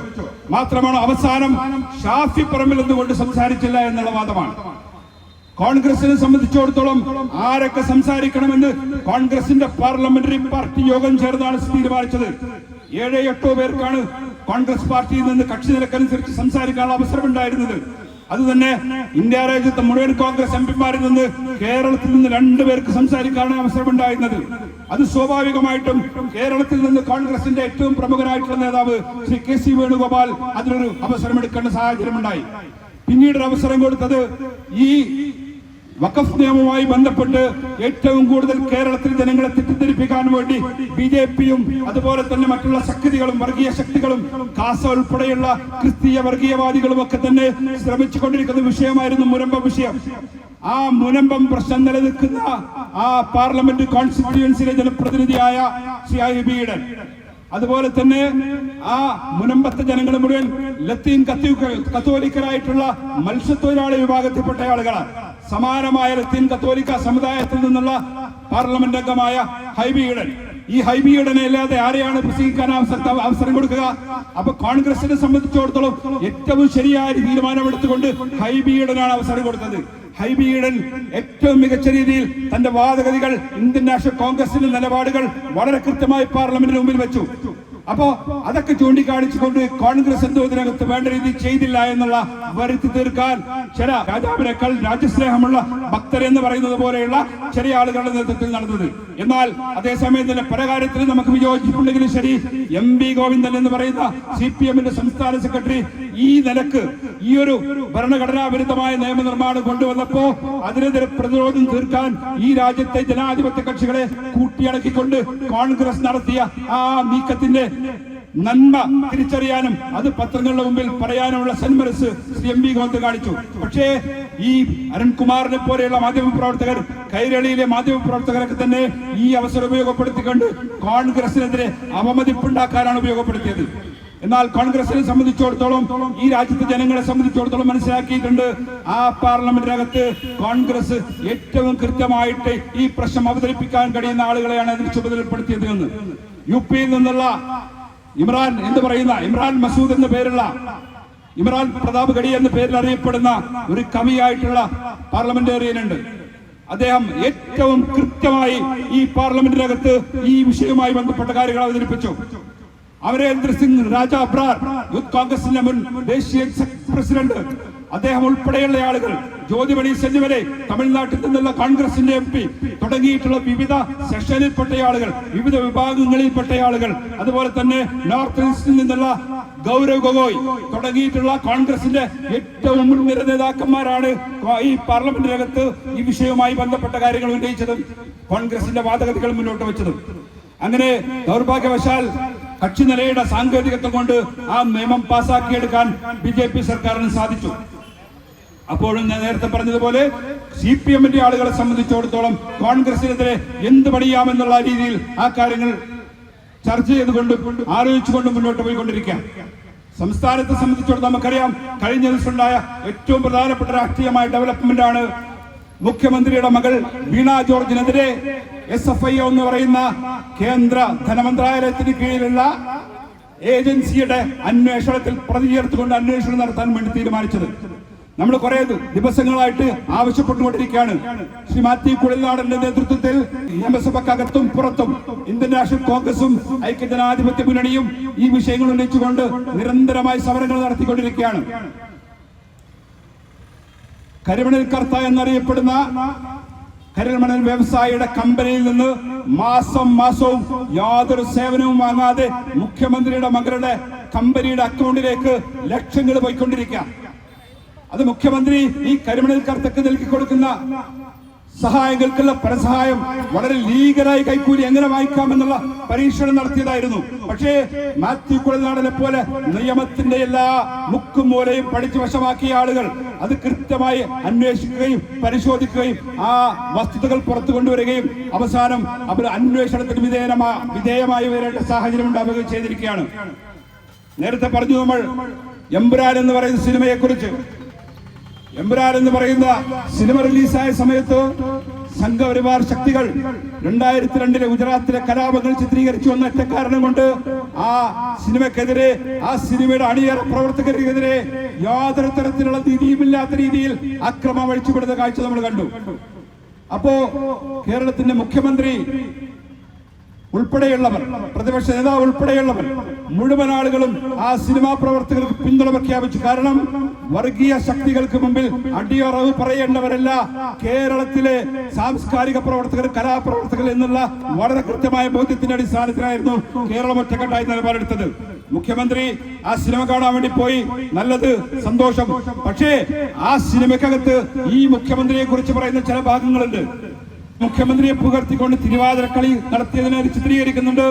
മാത്രമാണ് അവസാനം ഷാഫി പറമ്പിൽ എന്തുകൊണ്ട് സംസാരിച്ചില്ല എന്നുള്ള വാദമാണ്. കോൺഗ്രസിനെ സംബന്ധിച്ചിടത്തോളം ആരൊക്കെ സംസാരിക്കണമെന്ന് കോൺഗ്രസിന്റെ പാർലമെന്ററി പാർട്ടി യോഗം ചേർന്നാണ് തീരുമാനിച്ചത്. 7-8 പേർക്കാണ് കോൺഗ്രസ് പാർട്ടിയിൽ നിന്ന് കക്ഷി നിലക്കനുസരിച്ച് സംസാരിക്കാനുള്ള അവസരം ഉണ്ടായിരുന്നത്. അതുതന്നെ ഇന്ത്യ രാജ്യത്തെ മുഴുവൻ കോൺഗ്രസ് എംപിമാരിൽ നിന്ന് കേരളത്തിൽ നിന്ന് 2 പേർക്ക് സംസാരിക്കാനാണ് അവസരമുണ്ടായിരുന്നത്. അത് സ്വാഭാവികമായിട്ടും കേരളത്തിൽ നിന്ന് കോൺഗ്രസിന്റെ ഏറ്റവും പ്രമുഖനായിട്ടുള്ള നേതാവ് ശ്രീ KC വേണുഗോപാൽ അതിനൊരു അവസരമെടുക്കേണ്ട സാഹചര്യമുണ്ടായി. പിന്നീട് അവസരം കൊടുത്തത് ഈ വഖഫ് നിയമവുമായി ബന്ധപ്പെട്ട് ഏറ്റവും കൂടുതൽ കേരളത്തിൽ ജനങ്ങളെ തെറ്റിദ്ധരിപ്പിക്കാൻ വേണ്ടി BJP-യും അതുപോലെ തന്നെ മറ്റുള്ള ശക്തികളും വർഗീയ ശക്തികളും കാസ ഉൾപ്പെടെയുള്ള ക്രിസ്തീയ വർഗീയവാദികളും ഒക്കെ തന്നെ ശ്രമിച്ചുകൊണ്ടിരിക്കുന്ന വിഷയമായിരുന്നു മുനമ്പം വിഷയം. ആ മുനമ്പം പ്രശ്നം നിലനിൽക്കുന്ന ആ പാർലമെന്റ് കോൺസ്റ്റിറ്റ്യുവൻസിയിലെ ജനപ്രതിനിധിയായ ശ്രീ IB ഈഡൻ, അതുപോലെ തന്നെ ആ മുനമ്പത്തെ ജനങ്ങൾ മുഴുവൻ ലത്തീൻ കത്തോലിക്കരായിട്ടുള്ള മത്സ്യത്തൊഴിലാളി വിഭാഗത്തിൽപ്പെട്ട ആളുകളാണ്. സമാനമായ ലത്തീൻ കത്തോലിക്ക സമുദായത്തിൽ നിന്നുള്ള പാർലമെന്റ് അംഗമായ IB ഈഡൻ, ഈ IB ഈഡനെ അല്ലാതെ ആരെയാണ് പ്രസംഗിക്കാൻ അവസരം കൊടുക്കുക? അപ്പൊ കോൺഗ്രസിനെ സംബന്ധിച്ചിടത്തോളം ഏറ്റവും ശരിയായ തീരുമാനമെടുത്തുകൊണ്ട് IB ഈഡനാണ് അവസരം കൊടുത്തത്. IB ഈഡൻ ഏറ്റവും മികച്ച രീതിയിൽ തന്റെ വാദഗതികൾ, ഇന്ത്യൻ നാഷണൽ കോൺഗ്രസിന്റെ നിലപാടുകൾ വളരെ കൃത്യമായി പാർലമെന്റിന് മുമ്പിൽ വെച്ചു. അപ്പോ അതൊക്കെ ചൂണ്ടിക്കാണിച്ചുകൊണ്ട് കോൺഗ്രസ് എന്തോ ഇതിനകത്ത് വേണ്ട രീതിയിൽ ചെയ്തില്ല എന്നുള്ള വരുത്തി തീർക്കാൻ ചില രാജാവിനേക്കാൾ രാജ്യസ്നേഹമുള്ള ഭക്തർ എന്ന് പറയുന്നത് പോലെയുള്ള ചെറിയ ആളുകളുടെ നേതൃത്വത്തിൽ നടന്നത്. എന്നാൽ അതേസമയം തന്നെ പല കാര്യത്തിൽ നമുക്ക് വിയോജിപ്പുണ്ടെങ്കിലും ശരി, MV ഗോവിന്ദൻ എന്ന് പറയുന്ന CPM-ന്റെ സംസ്ഥാന സെക്രട്ടറി ഈ നിലക്ക് ഈ ഒരു ഭരണഘടനാ വിരുദ്ധമായ നിയമനിർമ്മാണം കൊണ്ടുവന്നപ്പോ അതിനെതിരെ പ്രതിരോധം തീർക്കാൻ ഈ രാജ്യത്തെ ജനാധിപത്യ കക്ഷികളെ കൂട്ടിയടക്കിക്കൊണ്ട് കോൺഗ്രസ് നടത്തിയ ആ നീക്കത്തിന്റെ നന്മ തിരിച്ചറിയാനും അത് പത്രങ്ങളുടെ മുമ്പിൽ പറയാനുമുള്ള സന്മനസ് ശ്രീ MV ഗോവിന്ദൻ കാണിച്ചു. പക്ഷേ ഈ അരുൺകുമാറിനെ പോലെയുള്ള മാധ്യമപ്രവർത്തകർ, കൈരളിയിലെ മാധ്യമപ്രവർത്തകരൊക്കെ തന്നെ ഈ അവസരം ഉപയോഗപ്പെടുത്തിക്കൊണ്ട് കോൺഗ്രസിനെതിരെ അവമതിപ്പുണ്ടാക്കാനാണ് ഉപയോഗപ്പെടുത്തിയത്. എന്നാൽ കോൺഗ്രസിനെ സംബന്ധിച്ചിടത്തോളം, ഈ രാജ്യത്തെ ജനങ്ങളെ സംബന്ധിച്ചിടത്തോളം മനസ്സിലാക്കിയിട്ടുണ്ട്, ആ പാർലമെന്റിനകത്ത് കോൺഗ്രസ് ഏറ്റവും കൃത്യമായിട്ട് ഈ പ്രശ്നം അവതരിപ്പിക്കാൻ കഴിയുന്ന ആളുകളെയാണ് അതിന് ചുമതലപ്പെടുത്തിയത് എന്ന്. UP-യിൽ നിന്നുള്ള ഇമ്രാൻ മസൂദ് എന്ന പേരുള്ള, ഇമ്രാൻ പ്രതാപ് ഗഡി എന്ന പേരിൽ അറിയപ്പെടുന്ന ഒരു കവിയായിട്ടുള്ള പാർലമെന്റേറിയൻ ഉണ്ട്. അദ്ദേഹം ഏറ്റവും കൃത്യമായി ഈ പാർലമെന്റിനകത്ത് ഈ വിഷയവുമായി ബന്ധപ്പെട്ട കാര്യങ്ങൾ അവതരിപ്പിച്ചു. അമരേന്ദ്ര സിംഗ് രാജ അബ്രാർ, യൂത്ത് കോൺഗ്രസിന്റെ മുൻ ദേശീയ പ്രസിഡന്റ്, അദ്ദേഹം ഉൾപ്പെടെയുള്ള ആളുകൾ, ജ്യോതിമണി സെഞ്ചുവരെ, തമിഴ്നാട്ടിൽ നിന്നുള്ള കോൺഗ്രസിന്റെ MP തുടങ്ങിയിട്ടുള്ള വിവിധ സെക്ഷനിൽപ്പെട്ട ആളുകൾ, വിവിധ വിഭാഗങ്ങളിൽപ്പെട്ട ആളുകൾ, അതുപോലെ തന്നെ നോർത്ത് ഈസ്റ്റിൽ നിന്നുള്ള ഗൗരവ് ഗൊഗോയ് തുടങ്ങിയിട്ടുള്ള കോൺഗ്രസിന്റെ ഏറ്റവും മുൻനിര നേതാക്കന്മാരാണ് ഈ പാർലമെന്റിനകത്ത് ഈ വിഷയവുമായി ബന്ധപ്പെട്ട കാര്യങ്ങൾ ഉന്നയിച്ചതും കോൺഗ്രസിന്റെ വാദഗതികൾ മുന്നോട്ട് വെച്ചതും. അങ്ങനെ ദൗർഭാഗ്യവശാൽ കക്ഷി നിലയുടെ സാങ്കേതികത്വം കൊണ്ട് ആ നിയമം പാസാക്കിയെടുക്കാൻ BJP സർക്കാരിന് സാധിച്ചു. അപ്പോഴും ഞാൻ നേരത്തെ പറഞ്ഞതുപോലെ CPM-ന്റെ ആളുകളെ സംബന്ധിച്ചിടത്തോളം കോൺഗ്രസിനെതിരെ എന്ത് പണിയാമെന്നുള്ള രീതിയിൽ ആ കാര്യങ്ങൾ ചർച്ച ചെയ്തുകൊണ്ട് ആലോചിച്ചുകൊണ്ട് മുന്നോട്ട് പോയിക്കൊണ്ടിരിക്കാം. സംസ്ഥാനത്തെ സംബന്ധിച്ചിടത്തോളം നമുക്കറിയാം, കഴിഞ്ഞ ദിവസം ഉണ്ടായ ഏറ്റവും പ്രധാനപ്പെട്ട രാഷ്ട്രീയമായ ഡെവലപ്മെന്റ് ആണ് മുഖ്യമന്ത്രിയുടെ മകൾ വീണ ജോർജിനെതിരെ SFIO എന്ന് പറയുന്ന കേന്ദ്ര ധനമന്ത്രാലയത്തിന് കീഴിലുള്ള ഏജൻസിയുടെ അന്വേഷണത്തിൽ പ്രതി ചേർത്തുകൊണ്ട് അന്വേഷണം നടത്താൻ വേണ്ടി തീരുമാനിച്ചത്. നമ്മൾ കുറെ ദിവസങ്ങളായിട്ട് ആവശ്യപ്പെട്ടുകൊണ്ടിരിക്കുകയാണ്. ശ്രീ മാത്യു കുഴൽനാടന്റെ നേതൃത്വത്തിൽ നിയമസഭക്കകത്തും പുറത്തും ഇന്ത്യൻ നാഷണൽ കോൺഗ്രസും ഐക്യജനാധിപത്യ മുന്നണിയും ഈ വിഷയങ്ങൾ ഉന്നയിച്ചുകൊണ്ട് നിരന്തരമായി സമരങ്ങൾ നടത്തിക്കൊണ്ടിരിക്കുകയാണ്. കരിമണൽ കർത്ത എന്നറിയപ്പെടുന്ന കരമണൽ വ്യവസായിയുടെ കമ്പനിയിൽ നിന്ന് മാസവും യാതൊരു സേവനവും വാങ്ങാതെ മുഖ്യമന്ത്രിയുടെ മകളുടെ കമ്പനിയുടെ അക്കൗണ്ടിലേക്ക് ലക്ഷങ്ങൾ പോയിക്കൊണ്ടിരിക്കുക. അത് മുഖ്യമന്ത്രി ഈ കരിമണൽ കർത്തക്ക് നൽകി കൊടുക്കുന്ന സഹായങ്ങൾക്കുള്ള പരസഹായം വളരെ ലീഗലായി കൈക്കൂലി എങ്ങനെ വായിക്കാമെന്നുള്ള പരീക്ഷണം നടത്തിയതായിരുന്നു. പക്ഷേ മാത്യു കുഴൽനാടനെ പോലെ നിയമത്തിന്റെ എല്ലാ മുക്കും മൂലയും പഠിച്ചു വശമാക്കിയ ആളുകൾ അത് കൃത്യമായി അന്വേഷിക്കുകയും പരിശോധിക്കുകയും ആ വസ്തുതകൾ പുറത്തു കൊണ്ടുവരികയും അവസാനം അവർ അന്വേഷണത്തിന് വിധേയമായി വരേണ്ട സാഹചര്യം ഉണ്ടാവുകയും ചെയ്തിരിക്കുകയാണ്. നേരത്തെ പറഞ്ഞു നമ്മൾ എമ്പുരാൻ എന്ന് പറയുന്ന സിനിമയെ കുറിച്ച്. എമ്പുരാൻ എന്ന് പറയുന്ന സിനിമ റിലീസായ സമയത്ത് സംഘപരിവാർ ശക്തികൾ 2002 ഗുജറാത്തിലെ കലാപങ്ങൾ ചിത്രീകരിച്ചു എന്ന ഒറ്റ കാരണം കൊണ്ട് ആ സിനിമക്കെതിരെ, ആ സിനിമയുടെ അണിയറ പ്രവർത്തകർക്കെതിരെ യാതൊരു തരത്തിലുള്ള നീതിയുമില്ലാത്ത രീതിയിൽ അക്രമം അഴിച്ചുവിടുന്ന കാഴ്ച നമ്മൾ കണ്ടു. അപ്പോ കേരളത്തിന്റെ മുഖ്യമന്ത്രി ഉൾപ്പെടെയുള്ളവർ, പ്രതിപക്ഷ നേതാവ് ഉൾപ്പെടെയുള്ളവർ, മുഴുവൻ ആളുകളും ആ സിനിമാ പ്രവർത്തകർക്ക് പിന്തുണ പ്രഖ്യാപിച്ചു. കാരണം വർഗീയ ശക്തികൾക്ക് മുമ്പിൽ അടിയറവ് പറയേണ്ടവരല്ല കേരളത്തിലെ സാംസ്കാരിക പ്രവർത്തകർ, കലാപ്രവർത്തകർ എന്നുള്ള വളരെ കൃത്യമായ ബോധ്യത്തിന്റെ അടിസ്ഥാനത്തിലായിരുന്നു കേരളം ഒറ്റക്കെട്ടായി നിലപാടെടുത്തത്. മുഖ്യമന്ത്രി ആ സിനിമ കാണാൻ വേണ്ടി പോയി, നല്ലത്, സന്തോഷം. പക്ഷേ ആ സിനിമക്കകത്ത് ഈ മുഖ്യമന്ത്രിയെ കുറിച്ച് പറയുന്ന ചില ഭാഗങ്ങളുണ്ട്. മുഖ്യമന്ത്രിയെ പുകഴ്ത്തിക്കൊണ്ട് തിരുവാതിരക്കളി നടത്തിയതിനെ ചിത്രീകരിക്കുന്നുണ്ട്.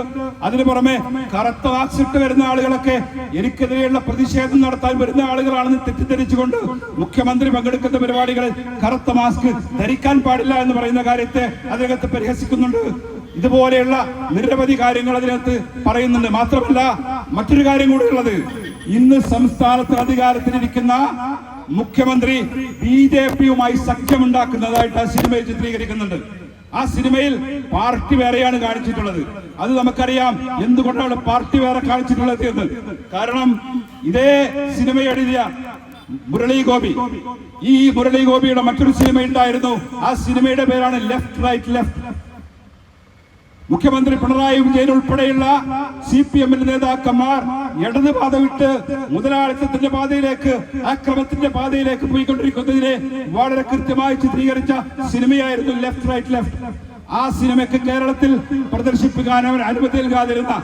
അതിനു പുറമെ കറുത്ത വാക്സിട്ട് വരുന്ന ആളുകളൊക്കെ എനിക്കെതിരെയുള്ള പ്രതിഷേധം നടത്താൻ വരുന്ന ആളുകളാണെന്ന് തെറ്റിദ്ധരിച്ചുകൊണ്ട് മുഖ്യമന്ത്രി പങ്കെടുക്കുന്ന പരിപാടികളിൽ കറുത്ത മാസ്ക് ധരിക്കാൻ പാടില്ല എന്ന് പറയുന്ന കാര്യത്തെ അതിനകത്ത് പരിഹസിക്കുന്നുണ്ട്. ഇതുപോലെയുള്ള നിരവധി കാര്യങ്ങൾ അതിനകത്ത് പറയുന്നുണ്ട്. മാത്രമല്ല മറ്റൊരു കാര്യം കൂടി ഉള്ളത്, ഇന്ന് സംസ്ഥാനത്ത് അധികാരത്തിലിരിക്കുന്ന മുഖ്യമന്ത്രി BJPയുമായി സഖ്യമുണ്ടാക്കുന്നതായിട്ട് ആ സിനിമയിൽ ചിത്രീകരിക്കുന്നുണ്ട്. ആ സിനിമയിൽ പാർട്ടി വേറെയാണ് കാണിച്ചിട്ടുള്ളത്. അത് നമുക്കറിയാം എന്തുകൊണ്ടാണ് പാർട്ടി വേറെ കാണിച്ചിട്ടുള്ളത് എന്ന്. കാരണം ഇതേ സിനിമ എഴുതിയ മുരളി ഗോപി, ഈ മുരളി ഗോപിയുടെ മറ്റൊരു സിനിമ ഉണ്ടായിരുന്നു. ആ സിനിമയുടെ പേരാണ് ലെഫ്റ്റ് റൈറ്റ് ലെഫ്റ്റ്. മുഖ്യമന്ത്രി പിണറായി വിജയൻ ഉൾപ്പെടെയുള്ള CPMന്റെ നേതാക്കന്മാർ ഇടതുപാത വിട്ട് മുതലാളിത്തത്തിന്റെ പാതയിലേക്ക്, അക്രമത്തിന്റെ പാതയിലേക്ക് പോയിക്കൊണ്ടിരിക്കുന്നതിനെ വളരെ കൃത്യമായി ചിത്രീകരിച്ച സിനിമയായിരുന്നു ലെഫ്റ്റ് റൈറ്റ് ലെഫ്റ്റ്. ആ സിനിമയ്ക്ക് കേരളത്തിൽ പ്രദർശിപ്പിക്കാൻ അവർ അനുമതി നൽകാതിരുന്ന,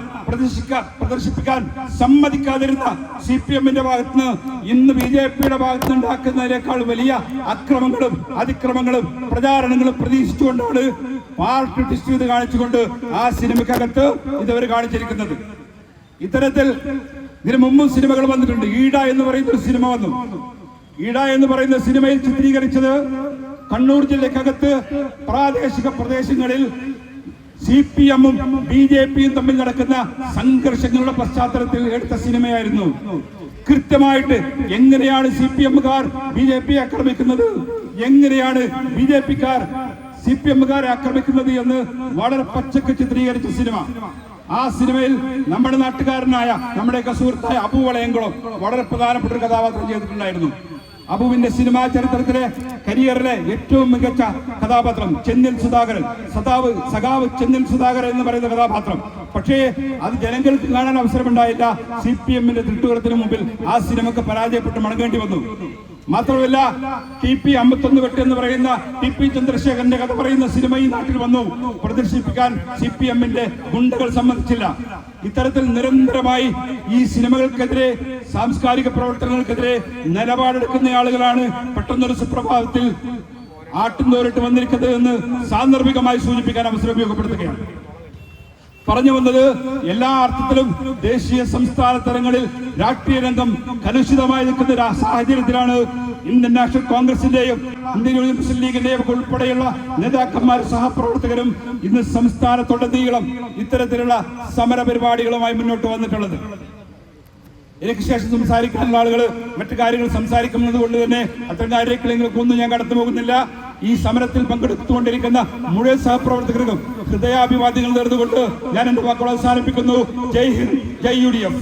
പ്രദർശിപ്പിക്കാൻ സമ്മതിക്കാതിരുന്ന CPMന്റെ ഭാഗത്തുനിന്ന് ഇന്ന് BJPയുടെ ഭാഗത്ത് ഉണ്ടാക്കുന്നതിനേക്കാൾ വലിയ അക്രമങ്ങളും അതിക്രമങ്ങളും പ്രചാരണങ്ങളും പ്രതീക്ഷിച്ചുകൊണ്ടാണ് പാർട്ടി ഡിസ്ട്രിബ്യൂട്ട് കാണിച്ചുകൊണ്ട് ആ സിനിമക്കകത്ത് ഇതവർ കാണിച്ചിരിക്കുന്നത്. ഇത്തരത്തിൽ ഇതിനു മുമ്പും സിനിമകൾ വന്നിട്ടുണ്ട്. ഈട എന്ന് പറയുന്ന ഒരു സിനിമ വന്നു. ഈട എന്ന് പറയുന്ന സിനിമയിൽ ചിത്രീകരിച്ചത് കണ്ണൂർ ജില്ലക്കകത്ത് പ്രാദേശിക പ്രദേശങ്ങളിൽ CPMഉം BJPയും തമ്മിൽ നടക്കുന്ന സംഘർഷങ്ങളുടെ പശ്ചാത്തലത്തിൽ എടുത്ത സിനിമയായിരുന്നു. കൃത്യമായിട്ട് എങ്ങനെയാണ് CPMകാർ BJPയെ ആക്രമിക്കുന്നത്, എങ്ങനെയാണ് BJPക്കാർ CPMകാരെ ആക്രമിക്കുന്നത് എന്ന് വളരെ പച്ചക്ക് ചിത്രീകരിച്ച സിനിമ. ആ സിനിമയിൽ നമ്മുടെ നാട്ടുകാരനായ നമ്മുടെയൊക്കെ സുഹൃത്തായ അബു വളയംകുളം വളരെ പ്രധാനപ്പെട്ട ഒരു കഥാപാത്രം ചെയ്തിട്ടുണ്ടായിരുന്നു. അബുവിന്റെ സിനിമാ ചരിത്രത്തിലെ കരിയറിലെ ഏറ്റവും മികച്ച കഥാപാത്രം ചെന്നിൽ സുധാകരൻ, സഖാവ് ചെന്നിൽ സുധാകരൻ എന്ന് പറയുന്ന കഥാപാത്രം. പക്ഷേ അത് ജനങ്ങൾക്ക് കാണാൻ അവസരമുണ്ടായില്ല. CPMന്റെ തിട്ടുകുളത്തിന് മുമ്പിൽ ആ സിനിമക്ക് പരാജയപ്പെട്ട് മടങ്ങേണ്ടി വന്നു. മാത്രമല്ല TP 51 വെട്ട് എന്ന് പറയുന്ന TP ചന്ദ്രശേഖരന്റെ കഥ പറയുന്ന സിനിമ ഈ നാട്ടിൽ വന്നു. പ്രദർശിപ്പിക്കാൻ CPMന്റെ ഗുണ്ടകൾ സമ്മതിച്ചില്ല. ഇത്തരത്തിൽ നിരന്തരമായി ഈ സിനിമകൾക്കെതിരെ, സാംസ്കാരിക പ്രവർത്തനങ്ങൾക്കെതിരെ നിലപാടെടുക്കുന്ന ആളുകളാണ് പെട്ടെന്നൊരു സുപ്രഭാതത്തിൽ ആട്ടുംതോരിട്ട് വന്നിരിക്കുന്നത് എന്ന് സാന്ദർഭികമായി സൂചിപ്പിക്കാൻ അവസരം ഉപയോഗപ്പെടുത്തുകയാണ്. പറഞ്ഞു വന്നത്, എല്ലാ അർത്ഥത്തിലും ദേശീയ സംസ്ഥാന തലങ്ങളിൽ രാഷ്ട്രീയ രംഗം കലുഷിതമായി നിൽക്കുന്ന സാഹചര്യത്തിലാണ് ഇന്ത്യൻ നാഷണൽ കോൺഗ്രസിന്റെയും ഇന്ത്യൻ യൂണിയൻ മുസ്ലിം ലീഗിന്റെയും ഉൾപ്പെടെയുള്ള നേതാക്കന്മാരും സഹപ്രവർത്തകരും ഇന്ന് സംസ്ഥാനത്തുടനീളം ഇത്തരത്തിലുള്ള സമര പരിപാടികളുമായി മുന്നോട്ട് വന്നിട്ടുള്ളത്. എനിക്ക് ശേഷം സംസാരിക്കാനുള്ള ആളുകൾ മറ്റു കാര്യങ്ങൾ സംസാരിക്കുന്നത് കൊണ്ട് തന്നെ അത്തരം കാര്യങ്ങളൊന്നും ഞാൻ കടന്നു പോകുന്നില്ല. ഈ സമരത്തിൽ പങ്കെടുത്തുകൊണ്ടിരിക്കുന്ന മുഴുവൻ സഹപ്രവർത്തകർക്കും ഹൃദയാഭിവാദ്യങ്ങൾ നേർന്നുകൊണ്ട് ഞാൻ എന്റെ വാക്കുകൾ അവസാനിപ്പിക്കുന്നു. ജയ് ഹിന്ദ്, ജയ് UDF.